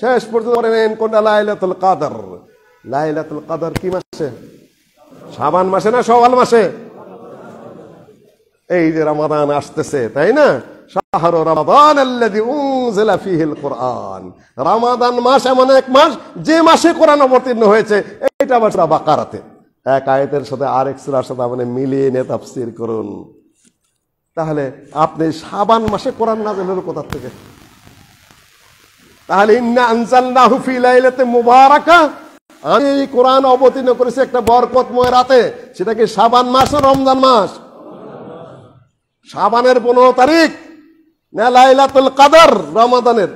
শেষ পর্যন্ত বলেন কোনটা? লাইলাতুল কদর। লাইলাতুল কদর কি মাসে? শাবান মাসে না শাওয়াল মাসে? এই যে রমাদান আসতেছে, তাই না? শাহরু রমাদান আল্লাযী উনজিলা ফীহিল কুরআন। রমাদান মাস এমন এক মাস যে মাসে কোরআন অবতীর্ণ হয়েছে। এটা আবার সূরা বাকারাতে এক আয়াতের সাথে আরেক সূরার সাথে আপনি মিলিয়ে নিয়ে তাফসীর করুন। তাহলে আপনি শাবান মাসে কোরআন নাযিল হলো কোথা থেকে? তাহলে ইন্না আনজালনাহু ফি লাইলাতিন মুবারাকা, আমি এই কোরআন অবতীর্ণ করেছি একটা বরকতময় রাতে। সেটা কি শাবান মাস না রমজান মাস? শাবানের 15 তারিখ না লাইলাতুল কদর রমাদানের?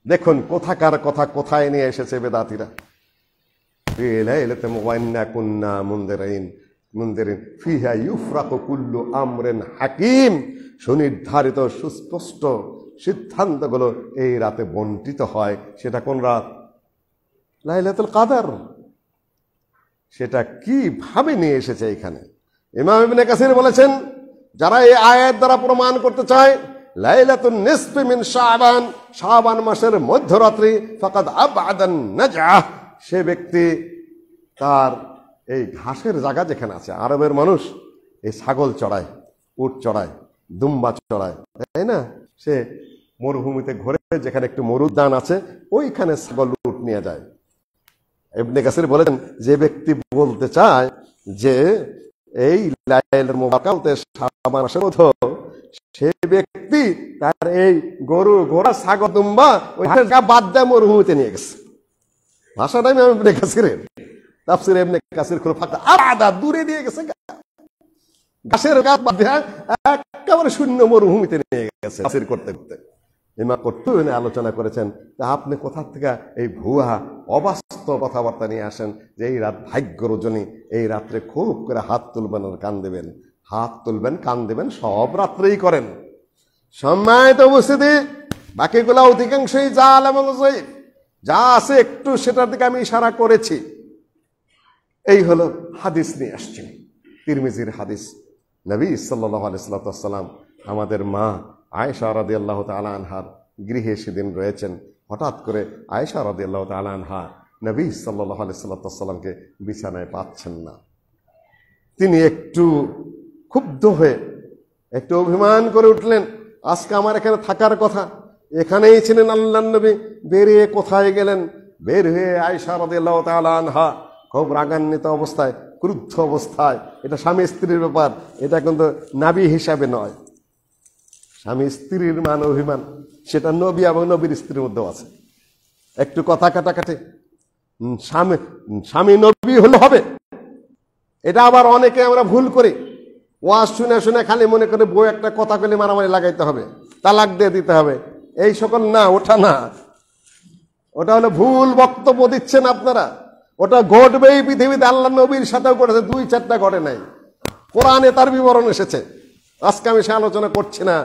দেখুন কোথাকার কথা কোথায় নিয়ে এসেছে বেদাতীরা। ফি লাইলাতিন ওয়াইন্না কুন্না মুনদিরিন ফিহা ইউফরাকু কুল্লু আমরিন হাকিম। সুনির্ধারিত সুস্পষ্ট সিদ্ধান্তগুলো এই রাতে বন্টিত হয়। সেটা কোন রাত? লাইলাতুল কদর। সেটা কিভাবে নিয়ে এসেছে এখানে? ইমাম ইবনে কাসির বলেছেন, যারা এই আয়াত দ্বারা প্রমাণ করতে চায় লাইলাতুন নিসফি মিন শাবান, শাবান মাসের মধ্যরাত্রি, ফাকাদ আবআদান নাজআহ, সে ব্যক্তি তার এই ঘাসের জায়গা যেখানে আছে, আরবের মানুষ এই ছাগল চড়ায়, উট চড়ায়, দুম্বা চড়ায়, তাই না? সে মরুভূমিতে ঘুরে যেখানে একটু মরুদ্যান আছে ওইখানে ছাগল উট নিয়ে যায়। ইবনে কাসির বলেন, যে ব্যক্তি বলতে চায় যে এই লাইলাতুল মুবারাকাতে শাবান মাসের মধ্যে, সে ব্যক্তি তার এই গরু ঘোড়া ছাগল দুম্বা ওই বাদ দিয়ে মরুভূমিতে নিয়ে গেছে। ভাষাটা আমি ইবনে কাসিরের তাফসীর ইবনে কাসির খুলে ফাঁকা আলাদা দূরে দিয়ে গেছে, ঘাসের গাছ বাদ দিয়ে একেবারে শূন্য মরুভূমিতে নিয়ে গেছে তাফসীর করতে করতে। ইমাম কুরতুবী আলোচনা করেছেন, তা আপনি কোথা থেকে এই ভুয়া অবাস্তব কথাবার্তা নিয়ে আসেন যে এই রাত ভাগ্য রজনী, এই রাত্রে খুব করে হাত তুলবেন আর কান দেবেন, হাত তুলবেন কান দেবেন সব রাত্রেই করেন। সম্মানিত উপস্থিতি, বাকিগুলা অধিকাংশই জাল এবং যায়িফ। যা আছে একটু সেটার দিকে আমি ইশারা করেছি। এই হলো হাদিস নিয়ে আসছি, তিরমিজির হাদিস। নবী সাল্লাল্লাহু আলাইহি ওয়াসাল্লাম আমাদের মা আয়েশা রাদিয়াল্লাহু তাআলা আনহার গৃহে সেদিন রয়েছেন। হঠাৎ করে আয়েশা রাদিয়াল্লাহু তাআলা আনহা নবী সাল্লাল্লাহু আলাইহি ওয়াসাল্লামকে বিছানায় পাচ্ছেন না। তিনি একটু ক্ষুব্ধ হয়ে একটু অভিমান করে উঠলেন, আজকে আমার এখানে থাকার কথা, এখানেই ছিলেন আল্লাহর নবী, বেরিয়ে কোথায় গেলেন? বের হয়ে আয়েশা রাদিয়াল্লাহু তাআলা আনহা খুব রাগান্বিত অবস্থায়, ক্রুদ্ধ অবস্থায়, এটা স্বামী স্ত্রীর ব্যাপার, এটা কিন্তু নাবী হিসাবে নয়। স্বামী স্ত্রীর মান অভিমান সেটা নবী এবং নবীর স্ত্রীর মধ্যেও আছে। একটু কথা কাটাকাটি, স্বামী নবী হলে হবে, এটা আবার অনেকে আমরা ভুল করি। ওয়াজ শুনে শুনে খালি মনে করে বউ একটা কথা বলে মারামারি লাগাইতে হবে, তালাক দিয়ে দিতে হবে, এই সকল না, ওটা না, ওটা হলো ভুল বক্তব্য দিচ্ছেন আপনারা। ওটা ঘটবেই পৃথিবীতে, আল্লাহ নবীর সাথেও ঘটেছে, 2-4টা ঘটে নাই, কোরআনে তার বিবরণ এসেছে। আজকে আমি সে আলোচনা করছি না,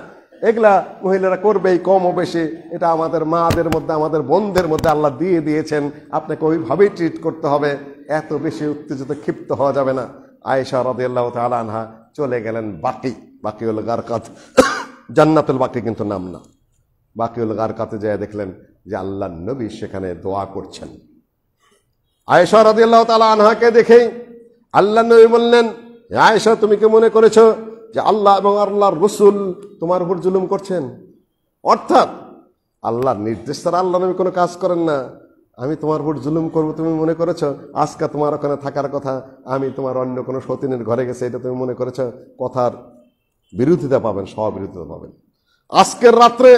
এগুলা মহিলারা করবেই কম ও বেশি, এটা আমাদের মাদের মধ্যে, আমাদের বোনদের মধ্যে আল্লাহ দিয়ে দিয়েছেন, আপনাকে ওইভাবেই ট্রিট করতে হবে, এত বেশি উত্তেজিত ক্ষিপ্ত হওয়া যাবে না। আয়েশা রাদিয়াল্লাহু তাআলা আনহা চলে গেলেন বাকিউল গারকাত, জান্নাতুল বাকি কিন্তু নাম না। বাকিউল গারকাতে যায় দেখলেন যে আল্লাহর নবী সেখানে দোয়া করছেন। আয়েশা রাদিয়াল্লাহু তাআলা আনহাকে দেখেই আল্লাহর নবী বললেন, আয়েশা তুমি কি মনে করেছো যে আল্লাহ এবং আল্লাহর রাসূল তোমার উপর জুলুম করছেন? অর্থাৎ আল্লাহর নির্দেশ ছাড়া আল্লাহ নবী কোনো কাজ করেন না, আমি তোমার উপর জুলুম করবো তুমি মনে করেছো? আজকে তোমার ওখানে থাকার কথা, আমি তোমার অন্য কোনো সতীনের ঘরে গেছে, এটা তুমি মনে করেছো? কথার বিরোধিতা পাবেন, স্ববিরোধিতা পাবেন। আজকের রাত্রে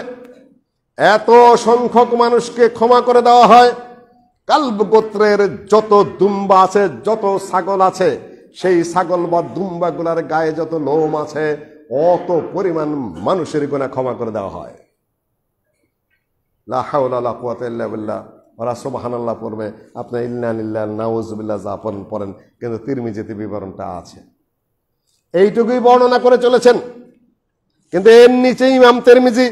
এত সংখ্যক মানুষকে ক্ষমা করে দেওয়া হয়, কালব গোত্রের যত দুম্বা আছে, যত ছাগল আছে, সেই ছাগল বা দুম্বা গুলার গায়ে যত লোম আছে, অত পরিমাণ মানুষের গুনাহ ক্ষমা করে দেওয়া হয়। লা হাওলা ওয়ালা কুওয়াতা ইল্লা বিল্লাহ, ওরা সুবহানাল্লাহ পড়বে, আপনি ইন্না লিল্লাহি নাউযুবিল্লাহ যাপন পড়েন, কিন্তু তিরমিজিতে বিবরণটা আছে। এইটুকুই বর্ণনা করে চলেছেন, কিন্তু এর নিচে ইমাম তিরমিজি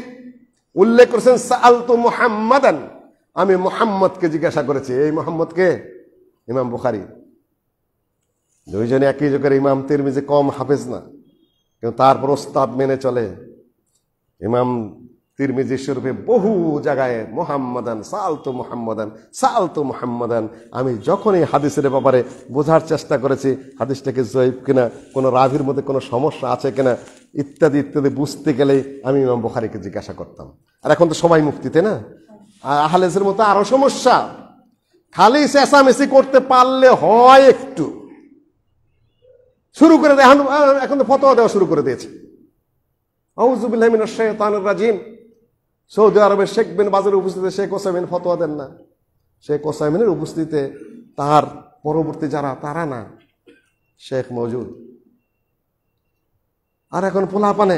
উল্লেখ করেছেন সাআলতু মুহাম্মাদান, আমি মুহাম্মদকে জিজ্ঞাসা করেছি। এই মুহাম্মদকে? ইমাম বুখারী। দুইজনে একই যুগের। ইমাম তিরমিজি কম হাফেজ না, কিন্তু তারপর ওস্তাদ মেনে চলে। ইমাম তিরমিজি শরীফে বহু জায়গায় মুহাম্মাদান সালতু মুহাম্মাদান সালতু মুহাম্মাদান, আমি যখন এই হাদিসের ব্যাপারে বোঝার চেষ্টা করেছি হাদিসটাকে জয়ীফ কিনা, কোনো রাভির মধ্যে কোনো সমস্যা আছে কিনা ইত্যাদি ইত্যাদি বুঝতে গেলেই আমি ইমাম বুখারীকে জিজ্ঞাসা করতাম। আর এখন তো সবাই মুফতি, না? আহলেসের মতো আরো সমস্যা, খালি চেঁচামেচি করতে পারলে হয় একটু শুরু করে দেয়, এখন তো ফতোয়া দেওয়া শুরু করে দিয়েছে। আউযু বিল্লাহি মিনাশ শাইতানির রাজিম। সৌদি আরবের শেখ বিন বাজের উপস্থিতিতে শেখ ওসাইমিন ফতোয়া দেন না, শেখ ওসাইমিনের উপস্থিতিতে তার পরবর্তী যারা তারা না, শেখ মওজুদ। আর এখন পোলাপানে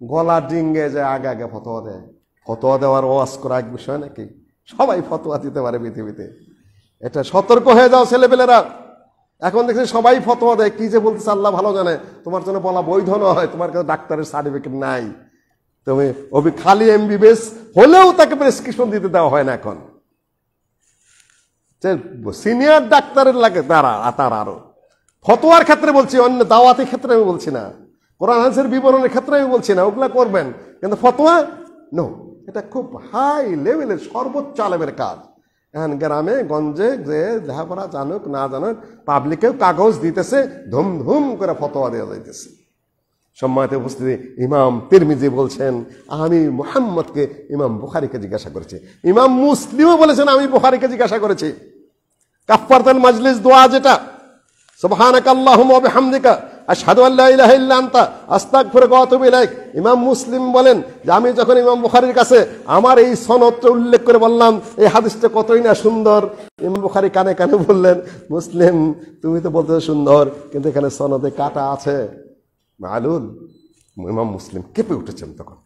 গলা ডিঙ্গে যায় আগে আগে ফতোয়া দেয়। ফতোয়া দেওয়ার ওয়াজ করা এক বিষয় নাকি? সবাই ফতোয়া দিতে পারে পৃথিবীতে। এটা সতর্ক হয়ে যাও ছেলেপেলেরা। এখন দেখছি সবাই ফতোয়া দেয়, কি যে বলতেছে আল্লাহ ভালো জানে। তোমার জন্য বলা বৈধ নয়, তোমার কাছে ডাক্তারের সার্টিফিকেট নাই, তুমি খালি এমবিবিএস হলেও তাকে প্রেসক্রিপশন দিতে দেওয়া হয় না। এখন সিনিয়র ডাক্তারের লাগে তারা আরো। ফতোয়ার ক্ষেত্রে বলছি, অন্য দাওয়াতি ক্ষেত্রে আমি বলছি না, কোরআন হাদিসের বিবরণের ক্ষেত্রে আমি বলছি না, ওগুলা করবেন, কিন্তু ফতোয়া নো। এটা খুব হাই লেভেলের সর্বোচ্চ আলেমের কাজ। এখন গ্রামে গঞ্জে যে লেখাপড়া জানুক না জানুক পাবলিকেও কাগজ দিতেছে, ধুম ধুম করে ফতোয়া দেওয়া যাইতেছে। সম্মানিত উপস্থিতি, ইমাম তিরমিজি বলছেন আমি মুহাম্মদকে ইমাম বুখারীকে জিজ্ঞাসা করেছি। ইমাম মুসলিমও বলেছেন আমি বুখারীকে জিজ্ঞাসা করেছি। কাফফারাতুল মাজলিস দোয়া যেটা, সুবহানাকা আল্লাহুম্মা ওয়া বিহামদিকা আশহাদু আল লা ইলাহা ইল্লা আনতা আস্তাগফিরুকা ওয়া আতুবু ইলাইক। ইমাম মুসলিম বলেন যে আমি যখন ইমাম বুখারীর কাছে আমার এই সনদটা উল্লেখ করে বললাম এই হাদিসটা কতই না সুন্দর, ইমাম বুখারী কানে কানে বললেন, মুসলিম তুমি তো বলতে সুন্দর, কিন্তু এখানে সনদে কাটা আছে মালুল। ইমাম মুসলিম কেঁপে উঠেছেন তখন,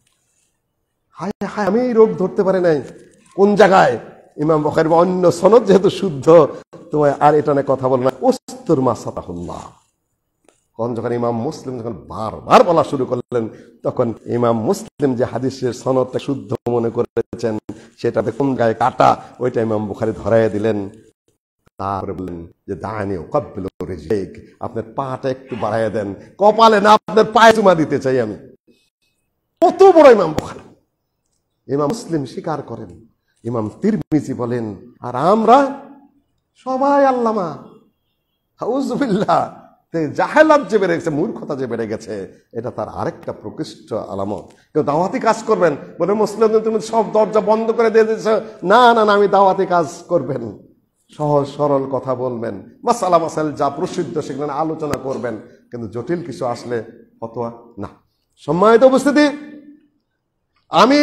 হায় হায় আমি এই রোগ ধরতে পারি নাই, কোন জায়গায় ইমাম বুখারী অন্য সনদ যেহেতু শুদ্ধ, তোমায় আর এটা নিয়ে কথা বল না। ওস্তুর মাসাতাহুল্লাহ। যখন ইমাম মুসলিম যখন বারবার বলা শুরু করলেন, তখন ইমাম মুসলিম যে হাদিসের সনদটা শুদ্ধ মনে করেছেন সেটাতে কোন গায়ে কাটা, ওইটা ইমাম বুখারী ধরাইয়া দিলেন। তারপরে বললেন যে দানি ওয়াকাব্বিলু রিজলাইক, আপনার পাটা একটু বাড়াইয়া দেন, কপালে না আপনার পায়ে চুমা দিতে চাই আমি। কত বড় ইমাম বুখারী! ইমাম মুসলিম স্বীকার করেন, ইমাম তিরমিজি বলেন, আর আমরা সবাই আল্লামা। আউযু বিল্লাহ। জাহেলাত যে বেড়ে গেছে, মূর্খতা যে বেড়ে গেছে, এটা তার আরেকটা প্রকৃষ্ট আলামত। কেউ দাওয়াতি কাজ করবেন বলে মুসলিম তুমি সব দরজা বন্ধ করে দিয়ে দিয়েছ, না না না, আমি দাওয়াতি কাজ করবেন, সহজ সরল কথা বলবেন, মাসালা মাসাইল যা প্রসিদ্ধ সেখানে আলোচনা করবেন, কিন্তু জটিল কিছু আসলে ফতোয়া না। সম্মানিত উপস্থিতি, আমি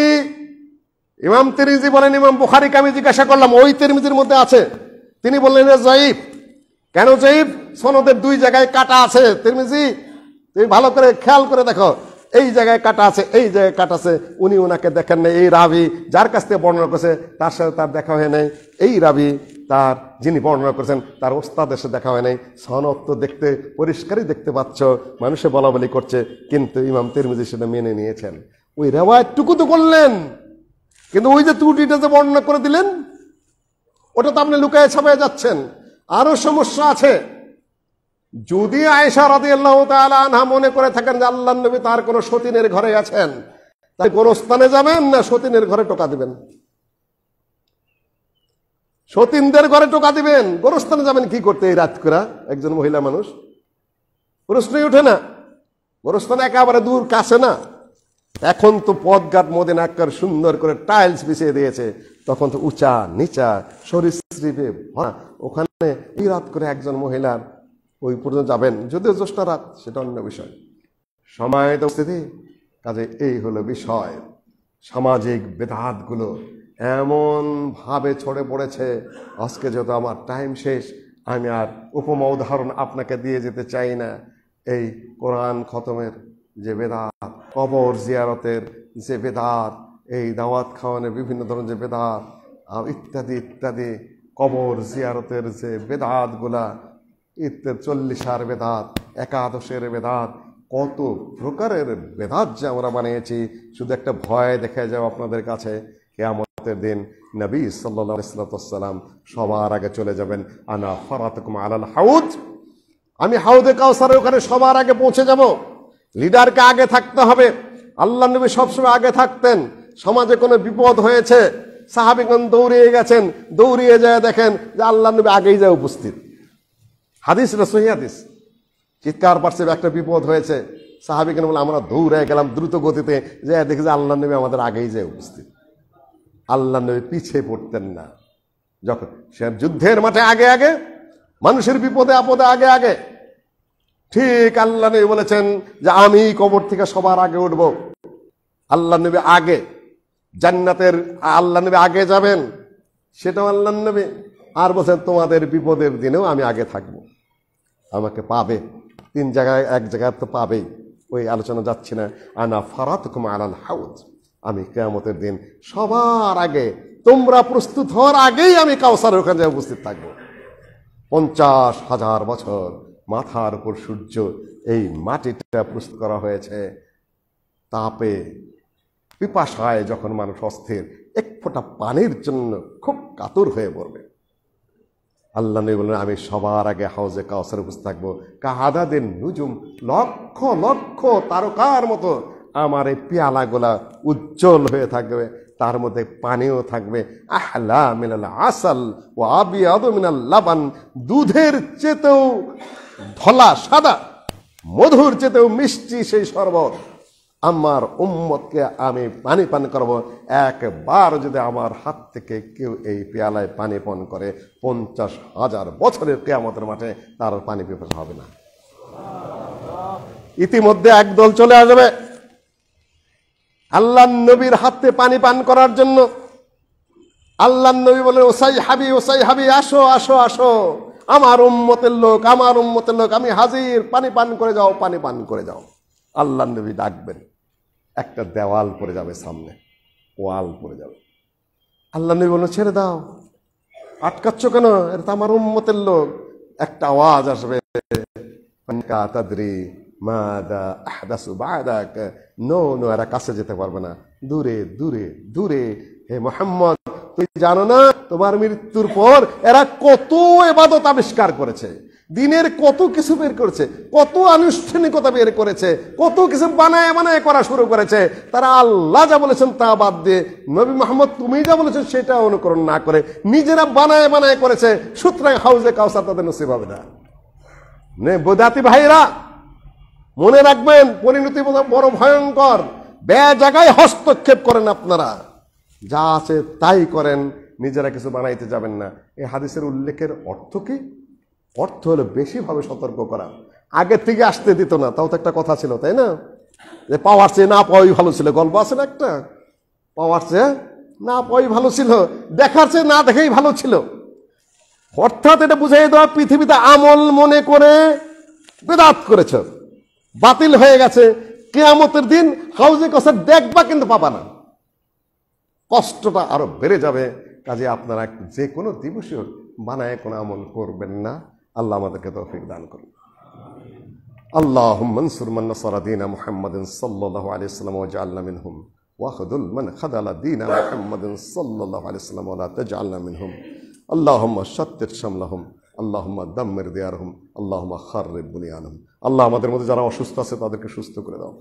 ইমাম তিরমিজি বলেন ইমাম বুখারীকে আমি জিজ্ঞাসা করলাম, ওই তিরমিজির মধ্যে আছে, তিনি বললেন জয়ীফ। কেন জয়ীফ? সনদের দুই জায়গায় কাটা আছে। তিরমিজি তুমি ভালো করে খেয়াল করে দেখো, এই জায়গায় কাটা আছে, এই জায়গায় কাটা আছে। উনি ওনাকে দেখেন নাই, এই রাবি যার কাছ থেকে বর্ণনা করেছে তার সাথে তার দেখা হয় নাই, এই রাবি তার যিনি বর্ণনা করেছেন তার ওস্তাদের সাথে দেখা হয় নাই। সনদ তো দেখতে পরিষ্কারই দেখতে পাচ্ছ, মানুষে বলা বলি করছে, কিন্তু ইমাম তিরমিজি সেটা মেনে নিয়েছেন। ওই রেওয়ায়াতটুকু তো করলেন, কিন্তু ওই যে ত্রুটিটা যে বর্ণনা করে দিলেন, ওটা তো আপনি লুকায় ছাপায় যাচ্ছেন। আরো সমস্যা আছে। যদি আয়েশা রাদিয়াল্লাহু তাআলা আনহা মনে করে থাকেন যে আল্লাহর নবী তার কোন সতীনের ঘরে আছেন, তাই গোরস্থানে যাবেন না সতীনের ঘরে টোকা দিবেন? সতীনদের ঘরে টোকা দিবেন, গোরস্থানে যাবেন কি করতে এই রাত করে? একজন মহিলা মানুষ, প্রশ্নই ওঠে না। গোরস্থানে একেবারে দূর, কাছে না। এখন তো পথঘাট মদিনাকার সুন্দর করে টাইলস বিছিয়ে দিয়েছে, তখন তো উঁচা নিচা সরীসৃপে ভরা। ওখানে এই রাত করে একজন মহিলার ওই পর্যন্ত যাবেন, যদিও জ্যৈষ্ঠ রাত, সেটা অন্য বিষয়। সম্মানিত উপস্থিতি, কাজে এই হলো বিষয়। সামাজিক বেদাতগুলো এমন ভাবে ছড়ে পড়েছে। আজকে যেহেতু আমার টাইম শেষ, আমি আর উপমা উদাহরণ আপনাকে দিয়ে যেতে চাই না। এই কোরআন খতমের যে বেদাত, কবর জিয়ারতের যে বেদাত, এই দাওয়াত খাওয়ানোর বিভিন্ন ধরনের যে বেদাত ইত্যাদি ইত্যাদি, কবর জিয়ারতের যে বেদাত গুলা, ইত্যাদি 40 বেদাত, একাদশের বেদাত, কত প্রকারের বেদাত যে আমরা বানিয়েছি। শুধু একটা ভয় দেখে যাও আপনাদের কাছে, কিয়ামতের দিন নবী সাল্লাল্লাহু আলাইহি ওয়াসাল্লাম সবার আগে চলে যাবেন। আনা ফারাতুকুম আলাল হাউদ, আমি হাউদে কাউসারের ওখানে সবার আগে পৌঁছে যাব। লিডারকে আগে থাকতে হবে। আল্লাহ নবী সবসময় আগে থাকতেন। সমাজে কোনো বিপদ হয়েছে, সাহাবীগণ দৌড়িয়ে গেছেন, দৌড়িয়ে যায় দেখেন যে আল্লাহ নবী আগেই যায় উপস্থিত। হাদিস না সহিহ হাদিস। চিৎকার পারছে একটা বিপদ হয়েছে, সাহাবীগণ বলে আমরা দৌড়ে গেলাম দ্রুত গতিতে, যে দেখি যে আল্লাহ নবী আমাদের আগেই যায় উপস্থিত। আল্লাহ নবী পিছিয়ে পড়তেন না, যখন সে যুদ্ধের মাঠে আগে আগে, মানুষের বিপদে আপদে আগে আগে। ঠিক আল্লাহ নবী বলেছেন যে আমি কবর থেকে সবার আগে উঠব। আল্লাহ নবী আগে, জান্নাতের আল্লাহ নবী আগে যাবেন, সেটাও আল্লাহ নবী। আর বলছেন তোমাদের বিপদের দিনেও আমি আগে থাকবো, আমাকে পাবে। তিন জায়গায়, এক জায়গায় তো পাবেই, ওই আলোচনা যাচ্ছে না। আনা ফারাতুকুম আলাল হাউজ, আমি কিয়ামতের দিন সবার আগে, তোমরা প্রস্তুত হওয়ার আগেই আমি কাউসারের ওখানে উপস্থিত থাকবো। 50,000 বছর মাথার উপর সূর্য, এই মাটিটা প্রস্তুত করা হয়েছে। তাপে পিপাসায় যখন মানুষ অস্থির, এক ফোঁটা পানির জন্য খুব কাতর হয়ে পড়বে। আল্লাহ নবী বললেন আমি সবার আগে হাউজে কাউসারে উপস্থিত থাকবো। কাহাদাদের নুজুম, লক্ষ লক্ষ তারকার মতো আমার এই পেয়ালাগুলা উজ্জ্বল হয়ে থাকবে, তার মধ্যে পানিও থাকবে। আহলা মিনাল আসাল ও আবিয়াদু মিনাল লাবান, দুধের চেতেও ধলা সাদা, মধুর চেতেও মিষ্টি সেই শরবত। আমার উম্মতকে আমি পানি পান করব। একবার যদি আমার হাত থেকে কেউ এই পেয়ালায় পানি পান করে, 50,000 বছরের কিয়ামতের মাঠে তার পানি পিপাসা হবে না। ইতিমধ্যে একদল চলে আসবে আল্লাহ নবীর হাতে পানি পান করার জন্য। আল্লাহ নবী বলেন ওসাই হাবি, ওসাই হাবি, আসো আসো আসো, আমার উম্মতের লোক, আমার উম্মতের লোক, আমি হাজির, পানি পান করে যাও, পানি পান করে যাও। আল্লাহ নবী ডাকবেন, একটা দেওয়াল পড়ে যাবে সামনে, ওয়াল পড়ে যাবে। আল্লাহ নবী বলেন ছেড়ে দাও, আটকাচ্ছ কেন, এটা তো আমার উম্মতের লোক। একটা আওয়াজ আসবে, তাদরি মাদা আহদাসু বাদাক, নো নো, এরা কাছে যেতে পারবে না, দূরে দূরে দূরে। হে মুহাম্মদ, তুই জানো না তোমার মৃত্যুর পর এরা কত ইবাদত আবিষ্কার করেছে, দিনের কত কিছু বের করেছে, কত আনুষ্ঠানিকতা বের করেছে, কত কিছু বানায় বানায় করা শুরু করেছে। তারা আল্লাহ যা বলেছেন তা বাদ দিয়ে, নবী মুহাম্মদ তুমি যা বলেছেন সেটা অনুকরণ না করে নিজেরা বানায় বানায় করেছে। সুতরাং হাউজে কাউসার তাদের নসিব হবে না। বেদাতি ভাইরা মনে রাখবেন, পরিণতি বড় ভয়ঙ্কর। জায়গায় হস্তক্ষেপ করেন আপনারা, যা আছে তাই করেন, নিজেরা কিছু বানাইতে যাবেন না। এই হাদিসের উল্লেখের অর্থ কি? অর্থ হলো বেশিভাবে সতর্ক করা। আগে থেকে আসতে দিত না, তাও তো একটা কথা ছিল, তাই না? যে পাওয়ার চেয়ে না পাওয়াই ভালো ছিল, গল্প আছে না একটা, পাওয়ার চেয়ে না পাওয়াই ভালো ছিল, দেখার চেয়ে না দেখেই ভালো ছিল। অর্থাৎ এটা বুঝাই দেওয়া, পৃথিবীতে আমল মনে করে বেদাত করেছ, বাতিল হয়ে গেছে, কিয়ামতের দিন হাউজে কাউসার দেখবা কিন্তু পাবা না, কষ্টটা আরো বেড়ে যাবে। কাজে আপনারা যে কোনো দিবসে বানায় কোনো আমল করবেন না। আল্লাহ আমাদেরকে তৌফিক দান করুন। আল্লাহুম্মা আনসুর মান নাসারা দীনা মুহাম্মাদিন সাল্লাল্লাহু আলাইহি ওয়াসাল্লাম ওয়াজআলনা মিনহুম ওয়াখযুল মান খাযালা দীনা মুহাম্মাদিন সাল্লাল্লাহু আলাইহি ওয়াসাল্লাম ওয়া লা তাজআলনা মিনহুম। আল্লাহুম্মা শাত্তিত শামলাহুম, আল্লাহুম্মা দাম্মির দিয়ারহুম, আল্লাহুম্মা খাররিব বুনিয়ানহুম। আল্লাহ আমাদের মধ্যে যারা অসুস্থ আছে তাদেরকে সুস্থ করে দাও।